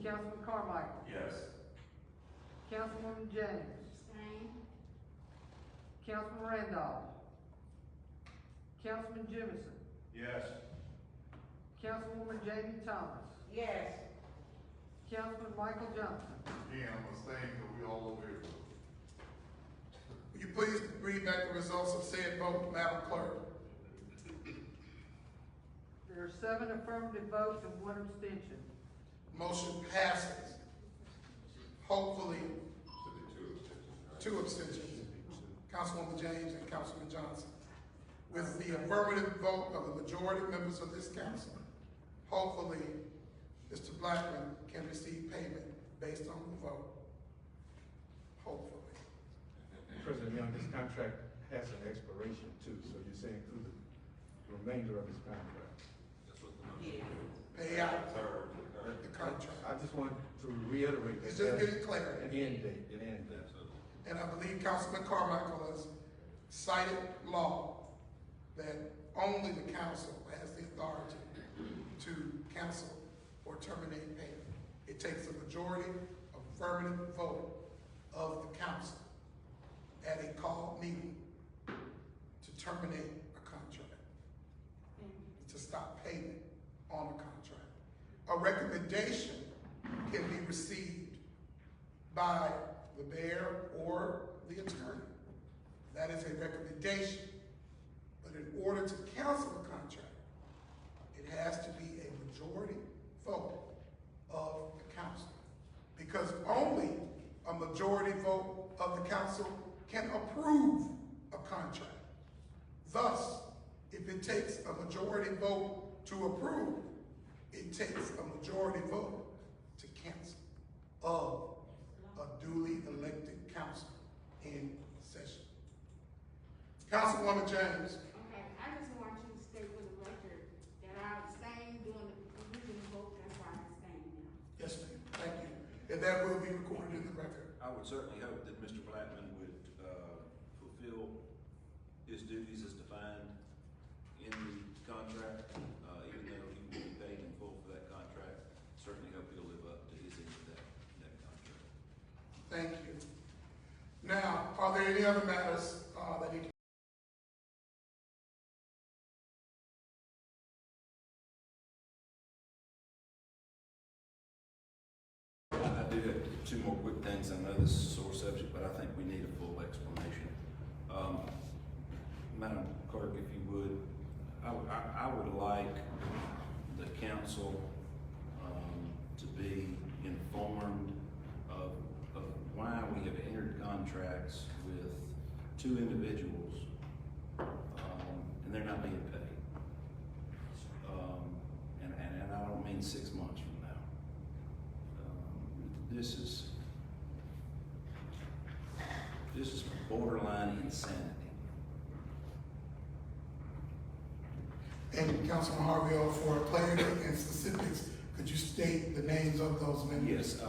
[SPEAKER 17] Councilman Carmichael,
[SPEAKER 5] Yes.
[SPEAKER 17] Councilwoman James,
[SPEAKER 16] Abstain.
[SPEAKER 17] Councilman Randolph, Councilman Jemison,
[SPEAKER 5] Yes.
[SPEAKER 17] Councilwoman Jamie Thomas,
[SPEAKER 6] Yes.
[SPEAKER 17] Councilman Michael Johnson.
[SPEAKER 7] Yeah, I'm gonna stay because we all over here.
[SPEAKER 1] Will you please read back the results of said vote, Madam Clerk?
[SPEAKER 17] There are 7 affirmative votes and 1 abstention.
[SPEAKER 1] Motion passes. Hopefully,
[SPEAKER 5] Should be 2 abstentions, right?
[SPEAKER 1] 2 abstentions. Councilwoman James and Councilman Johnson. With the affirmative vote of the majority of members of this council, hopefully, Mr. Blackman can receive payment based on the vote. Hopefully.
[SPEAKER 2] President Young, this contract has an expiration too, so you're saying through the remainder of this contract.
[SPEAKER 14] That's what the
[SPEAKER 15] Yeah.
[SPEAKER 1] Pay out
[SPEAKER 5] Term.
[SPEAKER 1] the contract.
[SPEAKER 2] I just want to reiterate that.
[SPEAKER 1] It's just
[SPEAKER 2] there's
[SPEAKER 1] getting clarity.
[SPEAKER 2] An end date, an end date.
[SPEAKER 1] And I believe Councilman Carmichael has cited law that only the council has the authority to cancel or terminate payment. It takes a majority affirmative vote of the council at a called meeting to terminate a contract, to stop payment on a contract. A recommendation can be received by the mayor or the attorney. That is a recommendation. But in order to cancel a contract, it has to be a majority vote of the council. Because only a majority vote of the council can approve a contract. Thus, if it takes a majority vote to approve, it takes a majority vote to cancel of a duly elected council in session. Councilwoman James.
[SPEAKER 16] Okay, I just want you to state for the record that I abstained during the original vote, that's why I abstained now.
[SPEAKER 1] Yes, ma'am. Thank you. And that will be recorded in the record.
[SPEAKER 14] I would certainly hope that Mr. Blackman would fulfill his duties as defined in the contract, even though he will be paid in full for that contract. Certainly hope he'll live up to his end of that contract.
[SPEAKER 1] Thank you. Now, are there any other matters that need to
[SPEAKER 14] I do have 2 more quick things. I know this is a sore subject, but I think we need a full explanation. Madam Clerk, if you would, I would like the council to be informed of why we have entered contracts with 2 individuals and they're not being paid. And I don't mean 6 months from now. This is borderline insanity.
[SPEAKER 1] And Councilman Harvey, for clarity and specifics, could you state the names of those members?
[SPEAKER 14] Yes,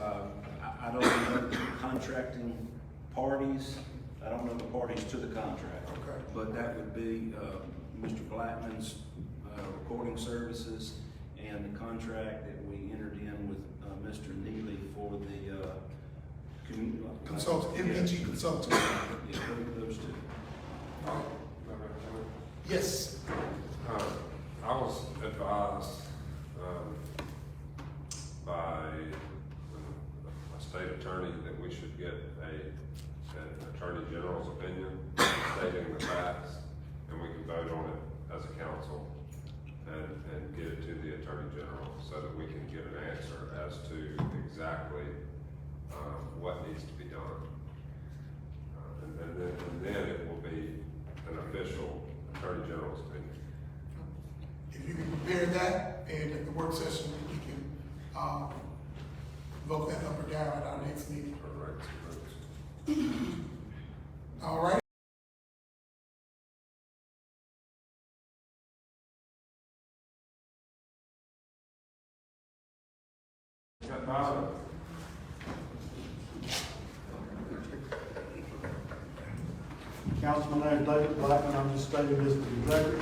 [SPEAKER 14] I don't know the contracting parties. I don't know the parties to the contract.
[SPEAKER 1] Okay.
[SPEAKER 14] But that would be Mr. Blackman's recording services and the contract that we entered in with Mr. Neely for the
[SPEAKER 1] Consultant, MPG consultant.
[SPEAKER 14] Yeah, those 2.
[SPEAKER 1] Yes.
[SPEAKER 5] I was advised by a state attorney that we should get an attorney general's opinion stating the facts, and we can vote on it as a council and get it to the attorney general so that we can get an answer as to exactly what needs to be done. And then it will be an official attorney general's opinion.
[SPEAKER 1] If you can prepare that, and at the work session, we can, vote that up or down at our next meeting. All right.
[SPEAKER 10] Council, my name is David Blackman, I'm just stating this for the record.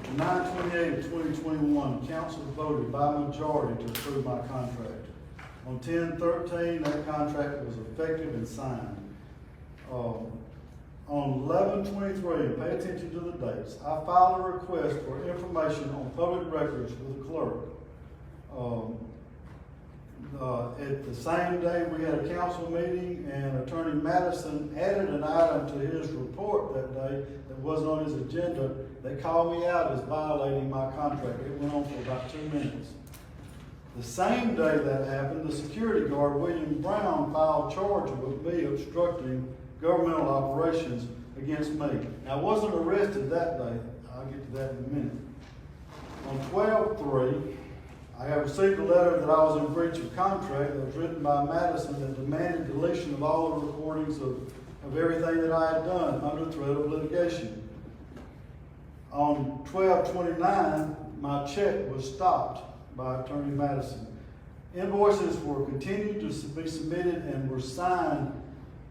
[SPEAKER 10] On 9/28/2021, council voted by majority to approve my contract. On 10/13, that contract was effective and signed. On 11/23, pay attention to the dates, I filed a request for information on public records with the clerk. At the same day, we had a council meeting, and Attorney Madison added an item to his report that day that wasn't on his agenda. They called me out as violating my contract. It went on for about 2 minutes. The same day that happened, the security guard, William Brown, filed charges with me obstructing governmental operations against me. Now, I wasn't arrested that day. I'll get to that in a minute. On 12/3, I have received a letter that I was in breach of contract that was written by Madison that demanded deletion of all the recordings of everything that I had done under threat of litigation. On 12/29, my check was stopped by Attorney Madison. Invoices were continued to be submitted and were signed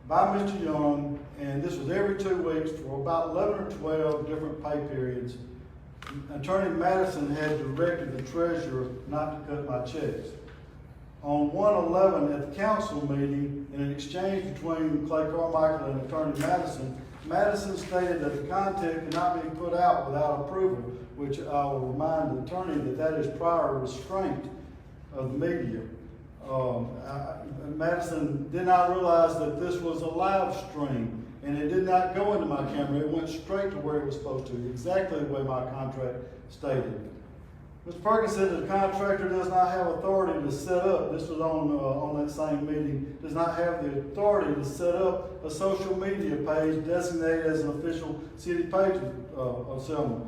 [SPEAKER 10] by Mr. Young, and this was every 2 weeks for about 11 or 12 different pay periods. Attorney Madison had directed the treasurer not to cut my checks. On 1/11 at the council meeting, in an exchange between Clay Carmichael and Attorney Madison, Madison stated that the content could not be put out without approval, which I will remind the attorney that is prior restraint of the media. Madison did not realize that this was a live stream, and it did not go into my camera. It went straight to where it was supposed to, exactly the way my contract stated. Mr. Perkins said that the contractor does not have authority to set up, this was on that same meeting, does not have the authority to set up a social media page designated as an official city page of Selma.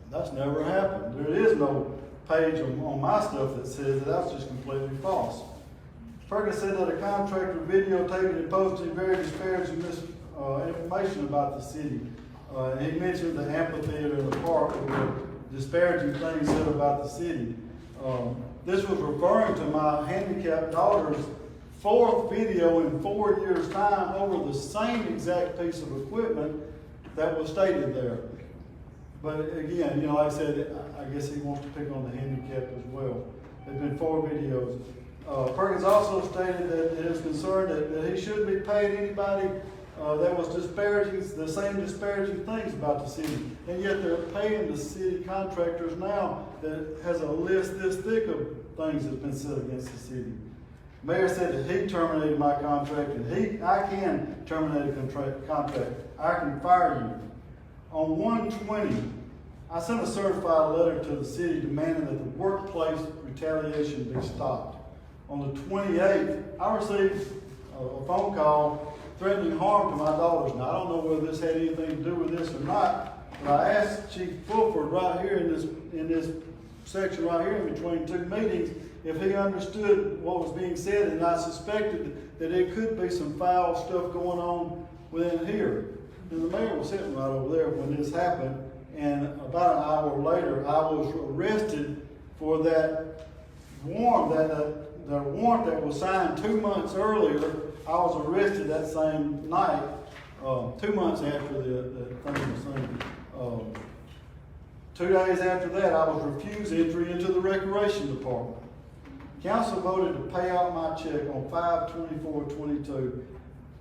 [SPEAKER 10] That's never happened. There is no page on my stuff that says that. That's just completely false. Perkins said that a contractor videotaped and posted very disparaging information about the city. He mentioned the amphitheater in the park where disparaging things said about the city. This was referring to my handicapped daughter's 4th video in 4 years' time over the same exact piece of equipment that was stated there. But again, like I said, I guess he wants to pick on the handicapped as well. There's been 4 videos. Perkins also stated that he is concerned that he shouldn't be paying anybody that was disparaging, the same disparaging things about the city. And yet they're paying the city contractors now that has a list this thick of things that's been said against the city. Mayor said that he terminated my contract, and I can terminate a contract. I can fire you. On 1/20, I sent a certified letter to the city demanding that the workplace retaliation be stopped. On the 28th, I received a phone call threatening harm to my daughters. Now, I don't know whether this had anything to do with this or not, but I asked Chief Fulford right here in this section right here in between 2 meetings if he understood what was being said, and I suspected that it could be some foul stuff going on within here. And the mayor was sitting right over there when this happened, and about an hour later, I was arrested for that warrant, the warrant that was signed 2 months earlier. I was arrested that same night, 2 months after the thing was signed. 2 days after that, I was refused entry into the recreation department. Council voted to pay out my check on 5/24/22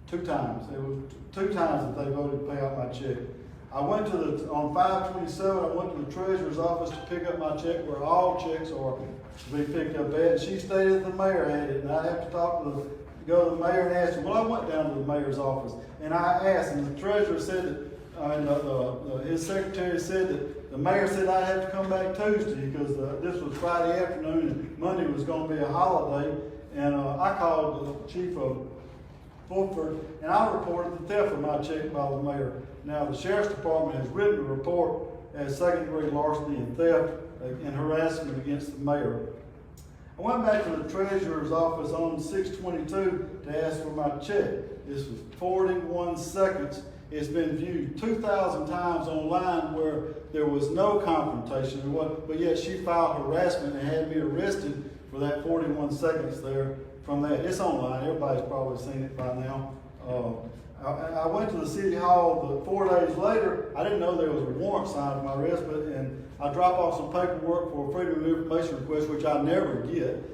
[SPEAKER 10] 2 times. It was 2 times that they voted to pay out my check. I went on 5/27, I went to the treasurer's office to pick up my check where all checks are to be picked up at. She stated the mayor had it, and I have to go to the mayor and ask him. Well, I went down to the mayor's office and I asked, and the treasurer said that, his secretary said that the mayor said I'd have to come back Tuesday because this was Friday afternoon and Monday was going to be a holiday. And I called the chief of Fulford and I reported the theft of my check by the mayor. Now, the sheriff's department has written a report as second-degree larceny and theft and harassment against the mayor. I went back to the treasurer's office on 6/22 to ask for my check. This was 41 seconds. It's been viewed 2,000 times online where there was no confrontation, but yet she filed harassment and had me arrested for that 41 seconds there from that. It's online. Everybody's probably seen it by now. I went to the city hall 4 days later. I didn't know there was a warrant signed for my arrest, and I dropped off some paperwork for a freedom of information request, which I never get.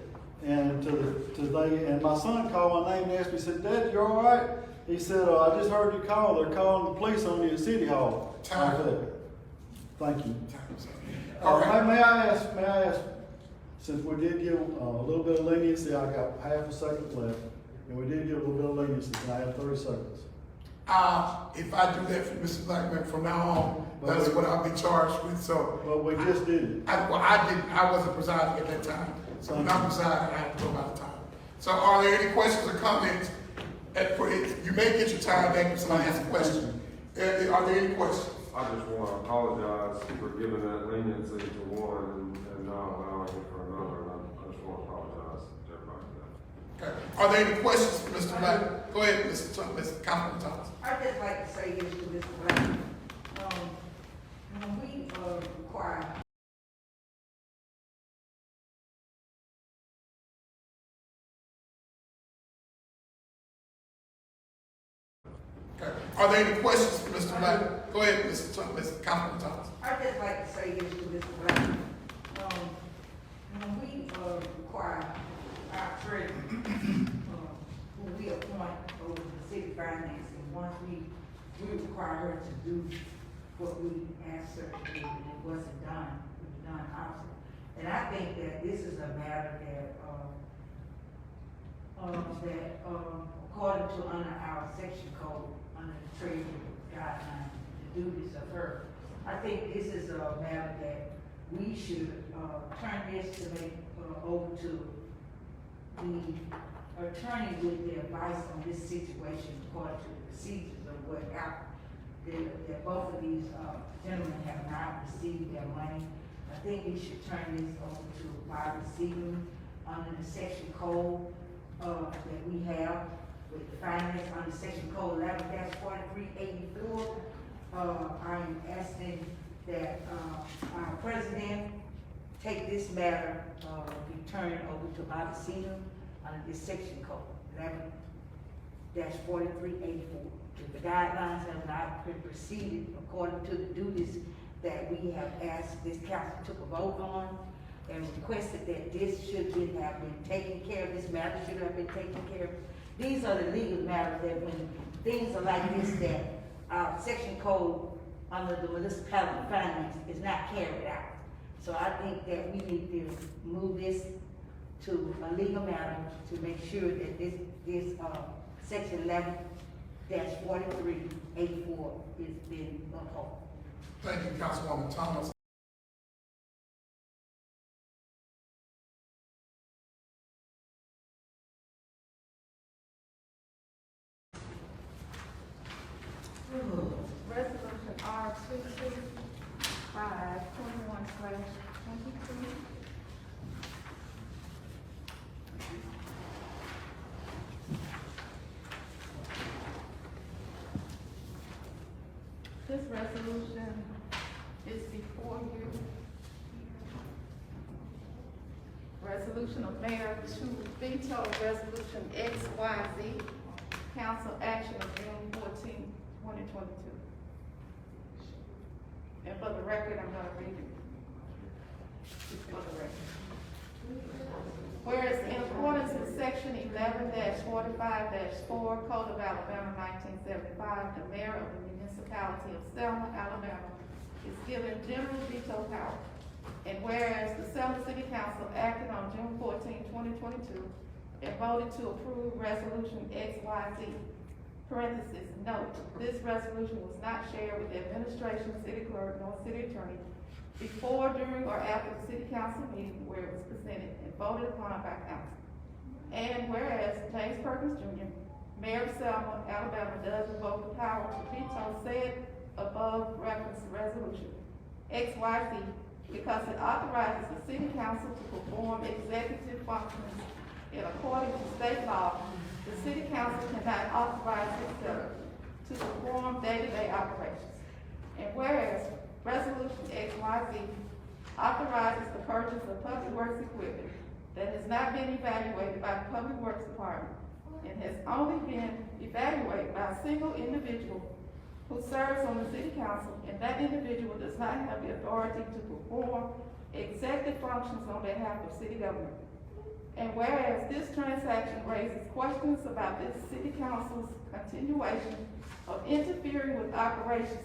[SPEAKER 10] And and my son called my name and asked me, said, "Dad, you all right?" He said, "I just heard you call. They're calling the police on you at City Hall." Thank you. May I ask, since we did give a little bit of leniency, I got half a second left, and we did give a little bit of leniency, and I have 30 seconds.
[SPEAKER 1] If I do that for Mr. Blackman from now on, that's what I'll be charged with, so.
[SPEAKER 10] But we just did it.
[SPEAKER 1] I wasn't presiding at that time, so when I'm presiding, I have to go by the time. So are there any questions or comments? You may get your time back if somebody has a question. Are there any questions?
[SPEAKER 5] I just want to apologize for giving that leniency to one and not allowing it for another. I just want to apologize to everybody for that.
[SPEAKER 1] Okay. Are there any questions for Mr. Black? Go ahead, Mr. Councilman Thomas.
[SPEAKER 6] I'd just like to say this to Mr. Black. When we require
[SPEAKER 1] Okay. Are there any questions for Mr. Black? Go ahead, Mr. Councilman Thomas.
[SPEAKER 6] I'd just like to say this to Mr. Black. When we require our treasurer, who we appoint over the city finance, and once we require her to do what we asked her to do, and it wasn't done, it was done opposite. And I think that this is a matter that, according to under our section code, under the treasury guidelines, the duties of her, I think this is a matter that we should turn this to make over to the attorney with the advice on this situation according to the procedures of what happened. That both of these gentlemen have not received their money. I think we should turn this over to Bobby Seaman under the section code that we have with the finance under section code 11-4384. I'm asking that our president take this matter, be turned over to Bobby Seaman under this section code 11-4384. If the guidelines have not been proceeded according to the duties that we have asked this council took a vote on and requested that this have been taken care of, this matter should have been taken care of. These are the legal matters that when things are like this, that our section code under the municipality finance is not carried out. So I think that we need to move this to a legal matter to make sure that this section 11-4384 is being upheld.
[SPEAKER 1] Thank you, Councilwoman Thomas.
[SPEAKER 3] Resolution R-225/21/22. This resolution is before you. Resolution of mayor to veto resolution XYZ, council action of June 14, 2022. And for the record, I'm gonna read it. For the record. Whereas in accordance with section 11-45-4 Code of Alabama 1975, the mayor of the municipality of Selma, Alabama is given general veto power. And whereas the Selma City Council acted on June 14, 2022 and voted to approve resolution XYZ, parenthesis, note, this resolution was not shared with the administration, city clerk, nor city attorney before, during, or after the city council meeting where it was presented and voted upon by council. And whereas James Perkins Jr., Mayor of Selma, Alabama, does invoke the power to veto said above referenced resolution. XYZ because it authorizes the city council to perform executive functions in accordance to state law. The city council cannot authorize itself to perform day-to-day operations. And whereas Resolution XYZ authorizes the purchase of public works equipment that has not been evaluated by the Public Works Department and has only been evaluated by a single individual who serves on the city council, and that individual does not have the authority to perform executive functions on behalf of city government. And whereas this transaction raises questions about this city council's continuation of interfering with operations,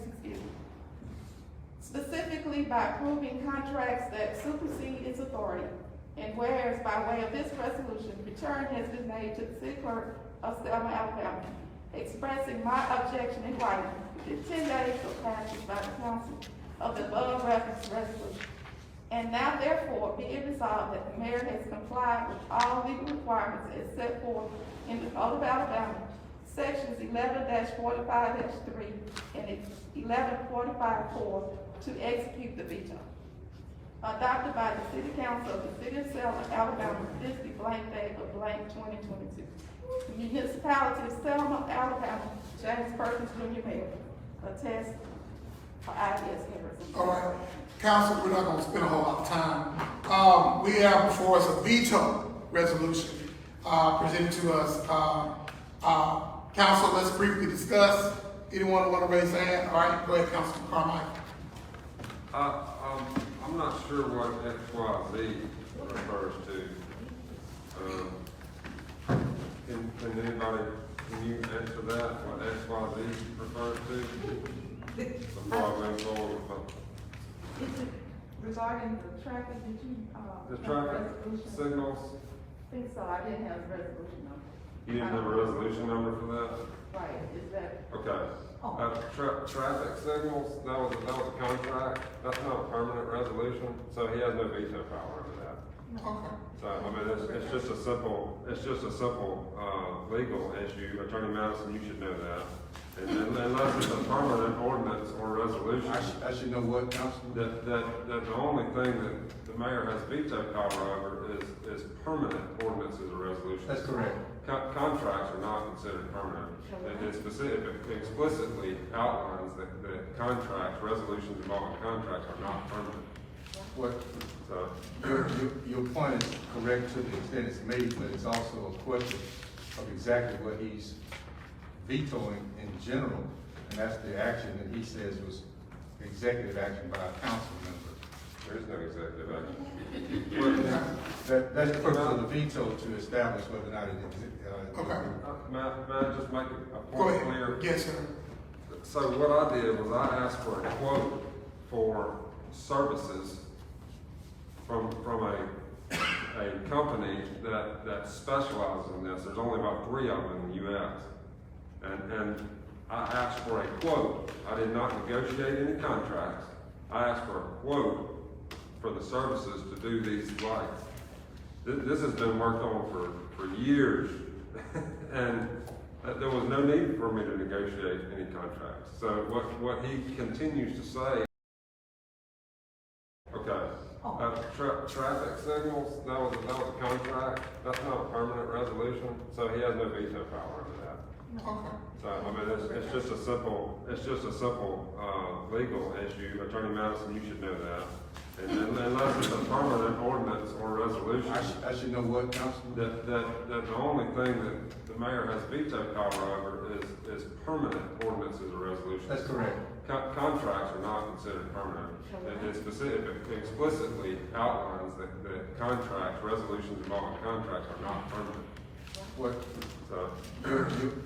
[SPEAKER 3] specifically by approving contracts that supersede its authority. And whereas by way of this resolution, return has been made to the city clerk of Selma, Alabama, expressing my objection in writing within 10 days of passage by the council of the above referenced resolution. And now therefore be it resolved that the mayor has complied with all legal requirements as set forth in the Code of Alabama, sections 11-45-3 and 1145-4 to execute the veto. Adopted by the City Council of the City of Selma, Alabama, this the blank date of blank 2022. The municipality of Selma, Alabama, James Perkins Jr. Mayor, attest for IBS members.
[SPEAKER 1] All right, council, we're not gonna spend a whole lot of time. We have before us a veto resolution, presented to us. Council, let's briefly discuss. Anyone want to raise their hand? All right, go ahead, Councilman Carmichael.
[SPEAKER 5] I'm not sure what XYZ refers to. Can anybody, can you answer that, what XYZ refers to? Before I move forward with
[SPEAKER 3] Is it regarding the traffic, did you,
[SPEAKER 5] the
[SPEAKER 3] have a
[SPEAKER 5] traffic
[SPEAKER 3] resolution?
[SPEAKER 5] signals.
[SPEAKER 3] I think so, I didn't have a resolution number.
[SPEAKER 5] You didn't have a resolution number for that?
[SPEAKER 3] Right, is that?
[SPEAKER 5] Okay. Traffic signals, that was a contract, that's not a permanent resolution, so he has no veto power over that.
[SPEAKER 1] Okay.
[SPEAKER 5] So, I mean, it's just a simple, legal issue. Attorney Madison, you should know that. And unless it's a permanent ordinance or resolution.
[SPEAKER 2] I should know what, Councilman?
[SPEAKER 5] That the only thing that the mayor has veto power over is permanent ordinances or resolutions.
[SPEAKER 2] That's correct.
[SPEAKER 5] Contracts are not considered permanent. It explicitly outlines that contracts, resolutions involving contracts are not permanent.
[SPEAKER 2] What,
[SPEAKER 5] So,
[SPEAKER 2] your point is correct to the extent it's made, but it's also a question of exactly what he's vetoing in general, and that's the action that he says was executive action by a council member.
[SPEAKER 5] there is no executive action.
[SPEAKER 2] That's the purpose of the veto, to establish whether or not it is.
[SPEAKER 1] Okay.
[SPEAKER 5] May I just make a
[SPEAKER 1] Go
[SPEAKER 5] point
[SPEAKER 1] ahead.
[SPEAKER 5] clear?
[SPEAKER 1] Yes, sir.
[SPEAKER 5] So what I did was I asked for a quote for services from a company that specializes in this. There's only about 3 of them in the U.S. And I asked for a quote. I did not negotiate any contracts. I asked for a quote for the services to do these lights. This has been worked on for years, and there was no need for me to negotiate any contracts. So what he continues to say. Okay. Traffic signals, that was a contract. That's not a permanent resolution, so he has no veto power over that.
[SPEAKER 1] Okay.
[SPEAKER 5] So, I mean, it's just a simple, legal issue. Attorney Madison, you should know that. And unless it's a permanent ordinance or resolution.
[SPEAKER 2] I should know what, Councilman?
[SPEAKER 5] That the only thing that the mayor has veto power over is permanent ordinances or resolutions.
[SPEAKER 2] That's correct.
[SPEAKER 5] Contracts are not considered permanent. It explicitly outlines that contracts, resolutions involving contracts are not permanent.
[SPEAKER 2] What,
[SPEAKER 5] So,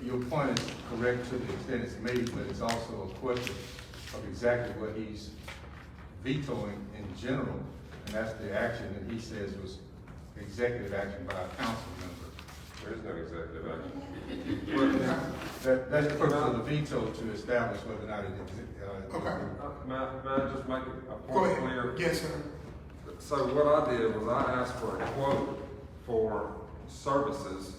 [SPEAKER 2] your point is correct to the extent it's made, but it's also a question of exactly what he's vetoing in general, and that's the action that he says was executive action by a council member.
[SPEAKER 5] there is no executive action.
[SPEAKER 2] That's the purpose of the veto, to establish whether or not it is.
[SPEAKER 1] Okay.
[SPEAKER 5] May I just make a
[SPEAKER 1] Go
[SPEAKER 5] point
[SPEAKER 1] ahead.
[SPEAKER 5] clear?
[SPEAKER 1] Yes, sir.
[SPEAKER 5] So what I did was I asked for a quote for services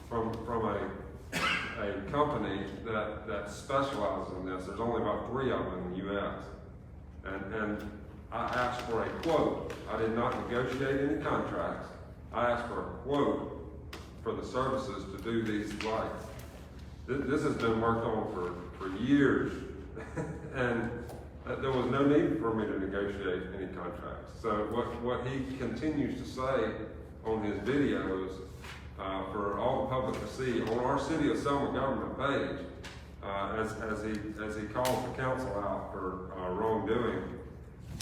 [SPEAKER 5] from a company that specializes in this. There's only about 3 of them in the U.S. quote. I did not negotiate any contracts. I asked for a quote for the services to do these lights. This has been worked on for years, and there was no need for me to negotiate any contracts. So what he continues to say on his videos for all the public to see on our City of Selma government page, as he calls the council out for wrongdoing,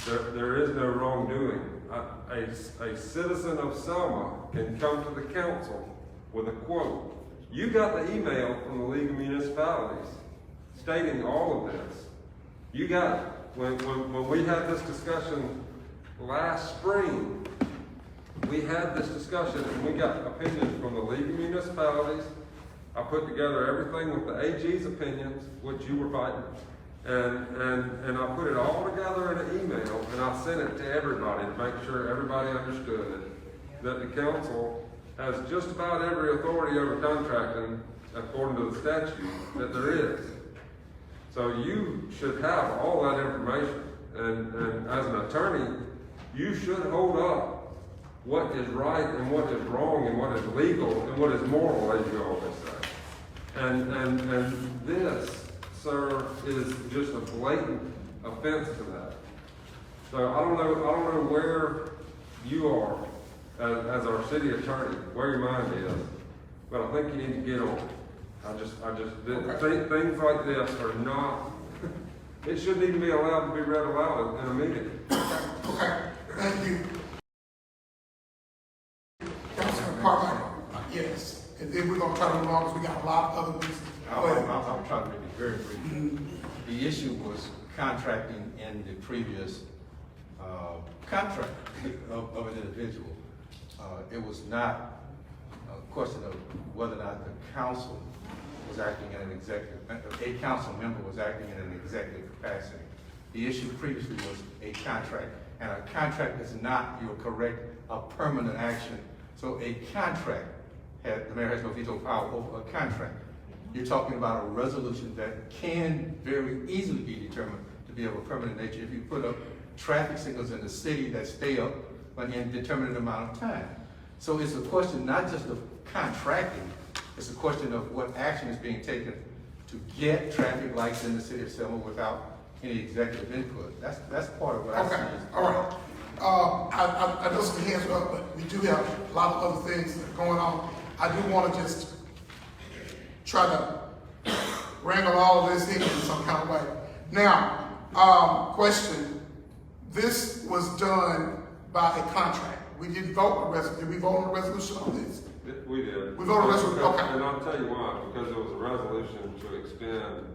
[SPEAKER 5] there is no wrongdoing. A citizen of Selma can come to the council with a quote. You got the email from the League of Municipalities stating all of this. You got it. When we had this discussion last spring, we had this discussion and we got opinions from the League of Municipalities. I put together everything with the AG's opinions, which you were fighting, and I put it all together in an email and I sent it to everybody to make sure everybody understood that the council has just about every authority over contracting according to the statute that there is. So you should have all that information, and as an attorney, you should hold up what is right and what is wrong and what is legal and what is moral, as you always say. And this, sir, is just a blatant offense to that. So I don't know where you are as our city attorney, where your mind is, but I think you need to get on it. Things like this are not, it shouldn't even be allowed to be read aloud in a meeting.
[SPEAKER 1] Okay, thank you. Councilman Carmichael, yes, and then we're gonna try to move on because we got a lot of other business.
[SPEAKER 2] I'm trying to make it very brief. The issue was contracting in the previous contract of an individual. It was not a question of whether or not the council was acting in an executive, a council member was acting in an executive capacity. The issue previously was a contract, and a contract is not, you're correct, a permanent action. So a contract, the mayor has no veto power over a contract. You're talking about a resolution that can very easily be determined to be of a permanent nature if you put up traffic signals in the city that stay up for an indeterminate amount of time. So it's a question not just of contracting, it's a question of what action is being taken to get traffic lights in the city of Selma without any executive input. That's part of what I see.
[SPEAKER 1] Okay, all right. I know some hands are up, but we do have a lot of other things that are going on. I do want to just try to wrangle all of this in some kind of way. Now, question. This was done by a contract. We didn't vote on a resolution. Did we vote on a resolution on this?
[SPEAKER 5] We did.
[SPEAKER 1] We voted on a resolution, okay.
[SPEAKER 5] And I'll tell you why, because it was a resolution to expend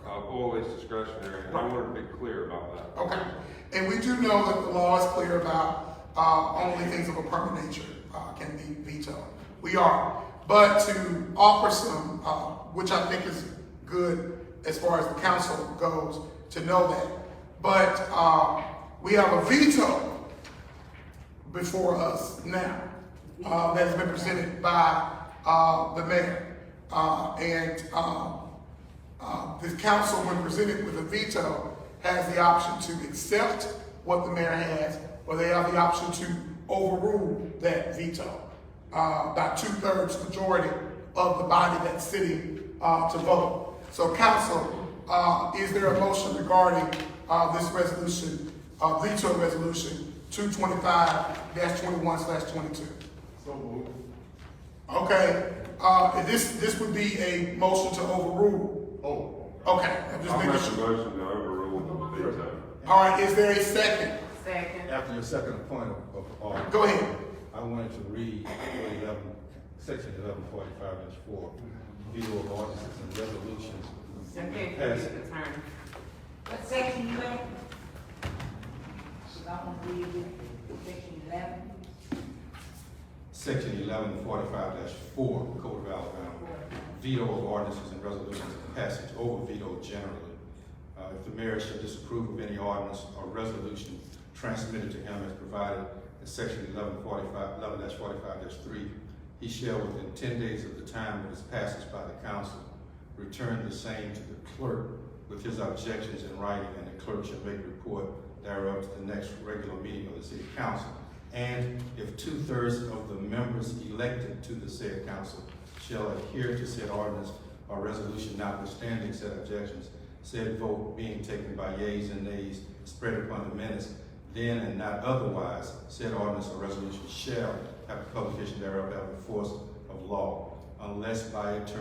[SPEAKER 5] all these discretionary, and I wanted to be clear about that.
[SPEAKER 1] Okay. And we do know that the law is clear about only things of a permanent nature can be vetoed. We are. But to offer some, which I think is good as far as the council goes, to know that. But we have a veto before us now that has been presented by the mayor. The council, when presented with a veto, has the option to accept what the mayor has, or they have the option to overrule that veto by 2/3 majority of the body that's sitting to vote. So council, is there a motion regarding this resolution, veto resolution 225-21/22?
[SPEAKER 7] So moved.
[SPEAKER 1] Okay, this would be a motion to overrule.
[SPEAKER 7] Oh.
[SPEAKER 1] Okay, I'm just
[SPEAKER 5] I'll
[SPEAKER 1] making
[SPEAKER 5] make a
[SPEAKER 1] sure.
[SPEAKER 5] motion to overrule the veto.
[SPEAKER 1] All right, is there a second?
[SPEAKER 15] Second.
[SPEAKER 2] After your second point of order,
[SPEAKER 1] Go ahead.
[SPEAKER 2] I wanted to read section 1145-4, veto of ordinances and resolutions.
[SPEAKER 15] Okay,
[SPEAKER 2] Pass.
[SPEAKER 15] attorney.
[SPEAKER 6] What section you in? I want to read it, section 11.
[SPEAKER 2] Section 1145-4, Code of Alabama, veto of ordinances and resolutions and passage over veto generally. If the mayor shall disapprove of any ordinance or resolution transmitted to him as provided in section 11-45-3, he shall within 10 days of the time of its passage by the council return the same to the clerk with his objections in writing, and the clerk shall make report thereof to the next regular meeting of the city council. And if 2/3 of the members elected to the said council shall adhere to said ordinance or resolution notwithstanding said objections, said vote being taken by yeas and nays spread upon the minutes, then and not otherwise, said ordinance or resolution shall, after publication thereof, have the force of law, unless by its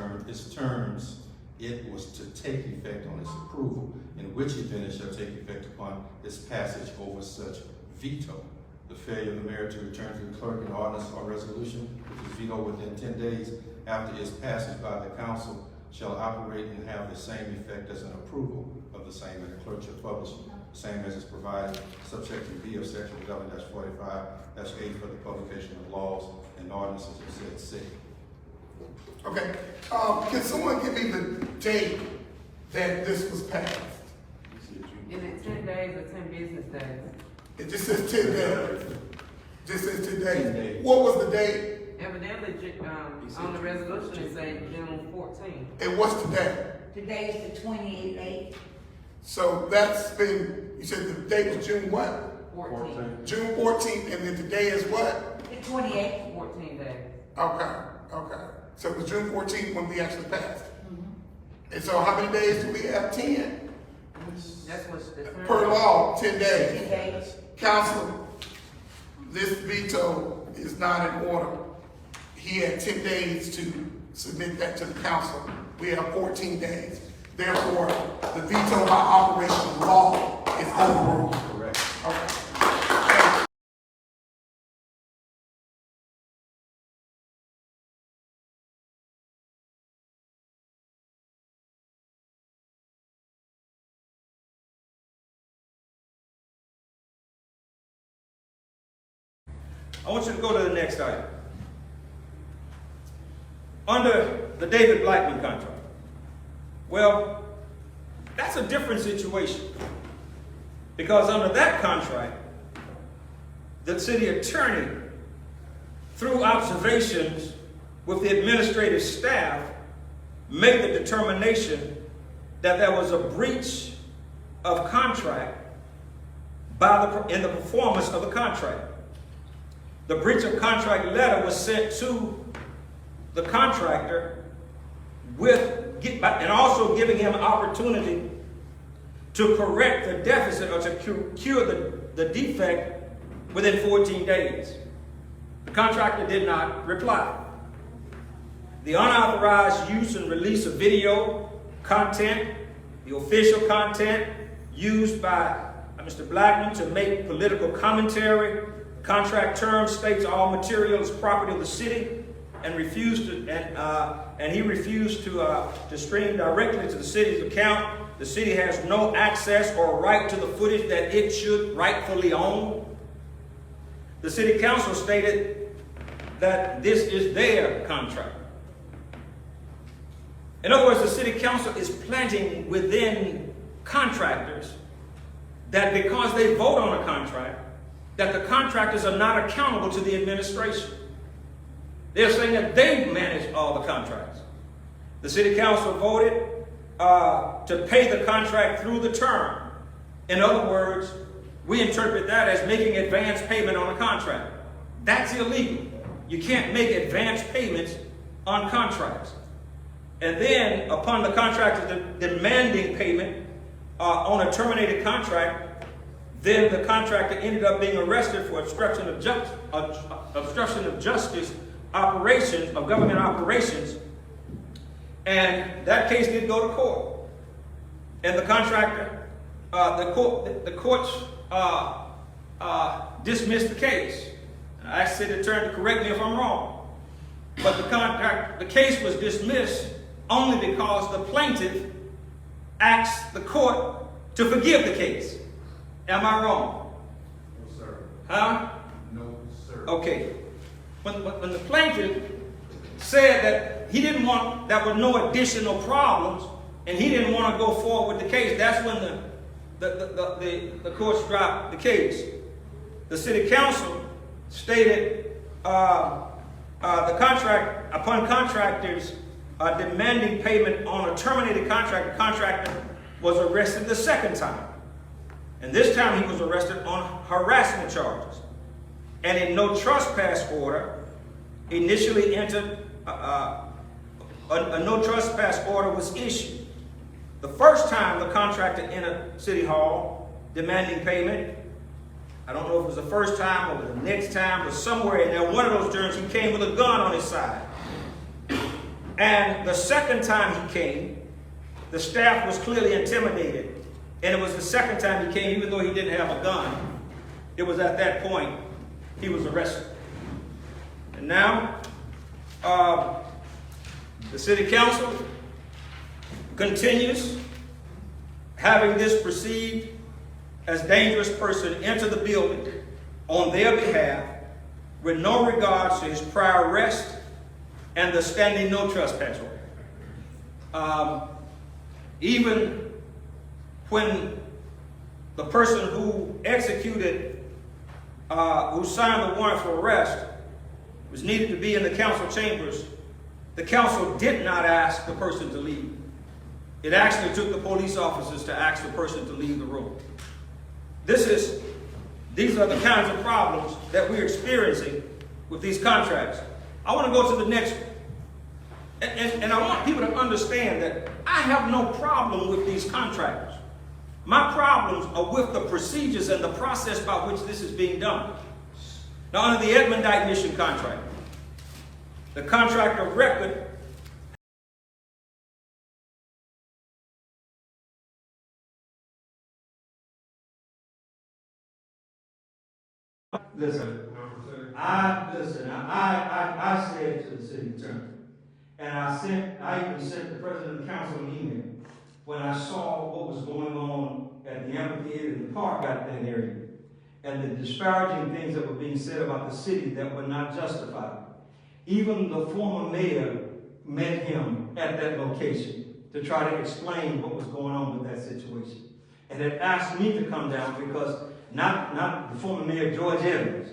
[SPEAKER 2] terms it was to take effect on its approval, in which event it shall take effect upon its passage over such veto. The failure of the mayor to return to the clerk an ordinance or resolution which is vetoed within 10 days after its passage by the council shall operate and have the same effect as an approval of the same, and the clerk shall publish the same as is provided, subsection B of section 11-45-8 for the publication of laws and ordinances of said city.
[SPEAKER 1] Okay, can someone give me the date that this was passed?
[SPEAKER 15] Is it 10 days or 10 business days?
[SPEAKER 1] It just says 10 days. Just says 10 days. What was the date?
[SPEAKER 15] Evidently, on the resolution, it says June 14th.
[SPEAKER 1] And what's today?
[SPEAKER 6] Today is the 28th.
[SPEAKER 1] So that's been, you said the date was June what?
[SPEAKER 15] 14th.
[SPEAKER 1] June 14th, and then today is what?
[SPEAKER 6] The 28th.
[SPEAKER 15] 14 days.
[SPEAKER 1] Okay. So it was June 14th when we actually passed. And so how many days do we have? 10?
[SPEAKER 15] That's what's the
[SPEAKER 1] Per law, 10 days.
[SPEAKER 6] 10 days.
[SPEAKER 1] Council, this veto is not in order. He had 10 days to submit that to the council. We have 14 days. Therefore, the veto by operation of law is overruled.
[SPEAKER 2] Correct.
[SPEAKER 1] Okay.
[SPEAKER 9] I want you to go to the next item. Under the David Blackman contract. Well, that's a different situation. Because under that contract, the city attorney, through observations with the administrative staff, made the determination that there was a breach of contract in the performance of the contract. The breach of contract letter was sent to the contractor and also giving him an opportunity to correct the deficit or to cure the defect within 14 days. The contractor did not reply. The unauthorized use and release of video content, the official content used by Mr. Blackman to make political commentary, contract term states all material is property of the city, and he refused to stream directly to the city's account. The city has no access or right to the footage that it should rightfully own. The city council stated that this is their contract. In other words, the city council is planting within contractors that because they vote on a contract, that the contractors are not accountable to the administration. They're saying that they manage all the contracts. The city council voted to pay the contract through the term. In other words, we interpret that as making advance payment on a contract. That's illegal. You can't make advance payments on contracts. And then, upon the contractor demanding payment on a terminated contract, then the contractor ended up being arrested for obstruction of justice operations, of government operations, and that case did go to court. And the contractor, the courts dismissed the case. I asked the city attorney to correct me if I'm wrong, but the case was dismissed only because the plaintiff asked the court to forgive the case. Am I wrong?
[SPEAKER 2] No, sir.
[SPEAKER 9] Huh?
[SPEAKER 2] No, sir.
[SPEAKER 9] Okay. When the plaintiff said that he didn't want, there were no additional problems, and he didn't want to go forward with the case, that's when the courts dropped the case. The city council stated the contract, upon contractors demanding payment on a terminated contract, the contractor was arrested the second time. And this time he was arrested on harassment charges. And a no trespass order initially entered, a no trespass order was issued. The first time the contractor entered City Hall demanding payment, I don't know if it was the first time or the next time, but somewhere in there, one of those journeys, he came with a gun on his side. And the second time he came, the staff was clearly intimidated. And it was the second time he came, even though he didn't have a gun. It was at that point he was arrested. And now, the city council continues having this perceived as dangerous person enter the building on their behalf with no regards to his prior arrest and the standing no trespass order. Even when the person who executed, who signed the warrant for arrest was needed to be in the council chambers, the council did not ask the person to leave. It actually took the police officers to ask the person to leave the room. These are the kinds of problems that we're experiencing with these contracts. I want to go to the next one. And I want people to understand that I have no problem with these contractors. My problems are with the procedures and the process by which this is being done. Now, under the Edmond Dyke Mission contract, the contract of record Listen, I said to the city attorney, and I even sent the president of the council an email when I saw what was going on at the amphitheater and the park out that area, and the disparaging things that were being said about the city that were not justified. Even the former mayor met him at that location to try to explain what was going on with that situation, and had asked me to come down because not the former mayor, George Evans,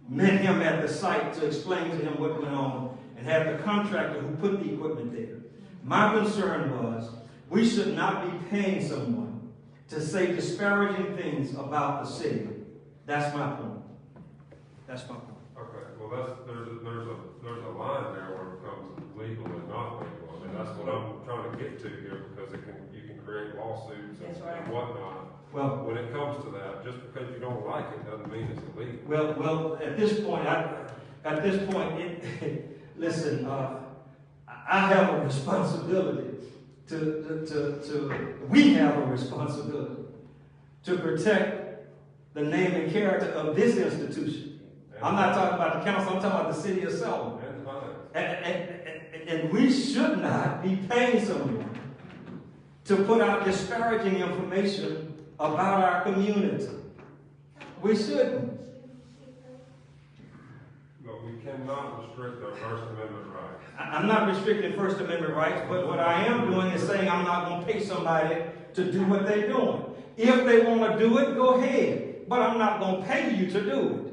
[SPEAKER 9] met him at the site to explain to him what went on and had the contractor who put the equipment there. My concern was we should not be paying someone to say disparaging things about the city. That's my point. That's my point.
[SPEAKER 5] Okay, well, there's a line there where it becomes legal and not legal. I mean, that's what I'm trying to get to here, because you can create lawsuits and whatnot. Well, when it comes to that, just because you don't like it doesn't mean it's illegal.
[SPEAKER 9] Well, at this point, listen, I have a responsibility we have a responsibility to protect the name and character of this institution. I'm not talking about the council, I'm talking about the city of Selma. And we should not be paying someone to put out disparaging information about our community. We shouldn't.
[SPEAKER 5] But we cannot restrict our First Amendment rights.
[SPEAKER 9] I'm not restricting First Amendment rights, but what I am doing is saying I'm not going to pay somebody to do what they're doing. If they want to do it, go ahead. But I'm not going to pay you to do it.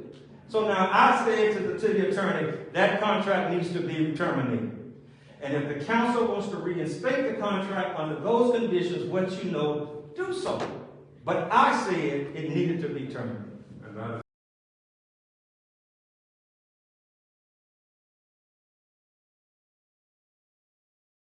[SPEAKER 9] So now I said to the city attorney, that contract needs to be terminated. And if the council wants to reinstate the contract under those conditions, what you know, do so. But I said it needed to be terminated.
[SPEAKER 5] And that is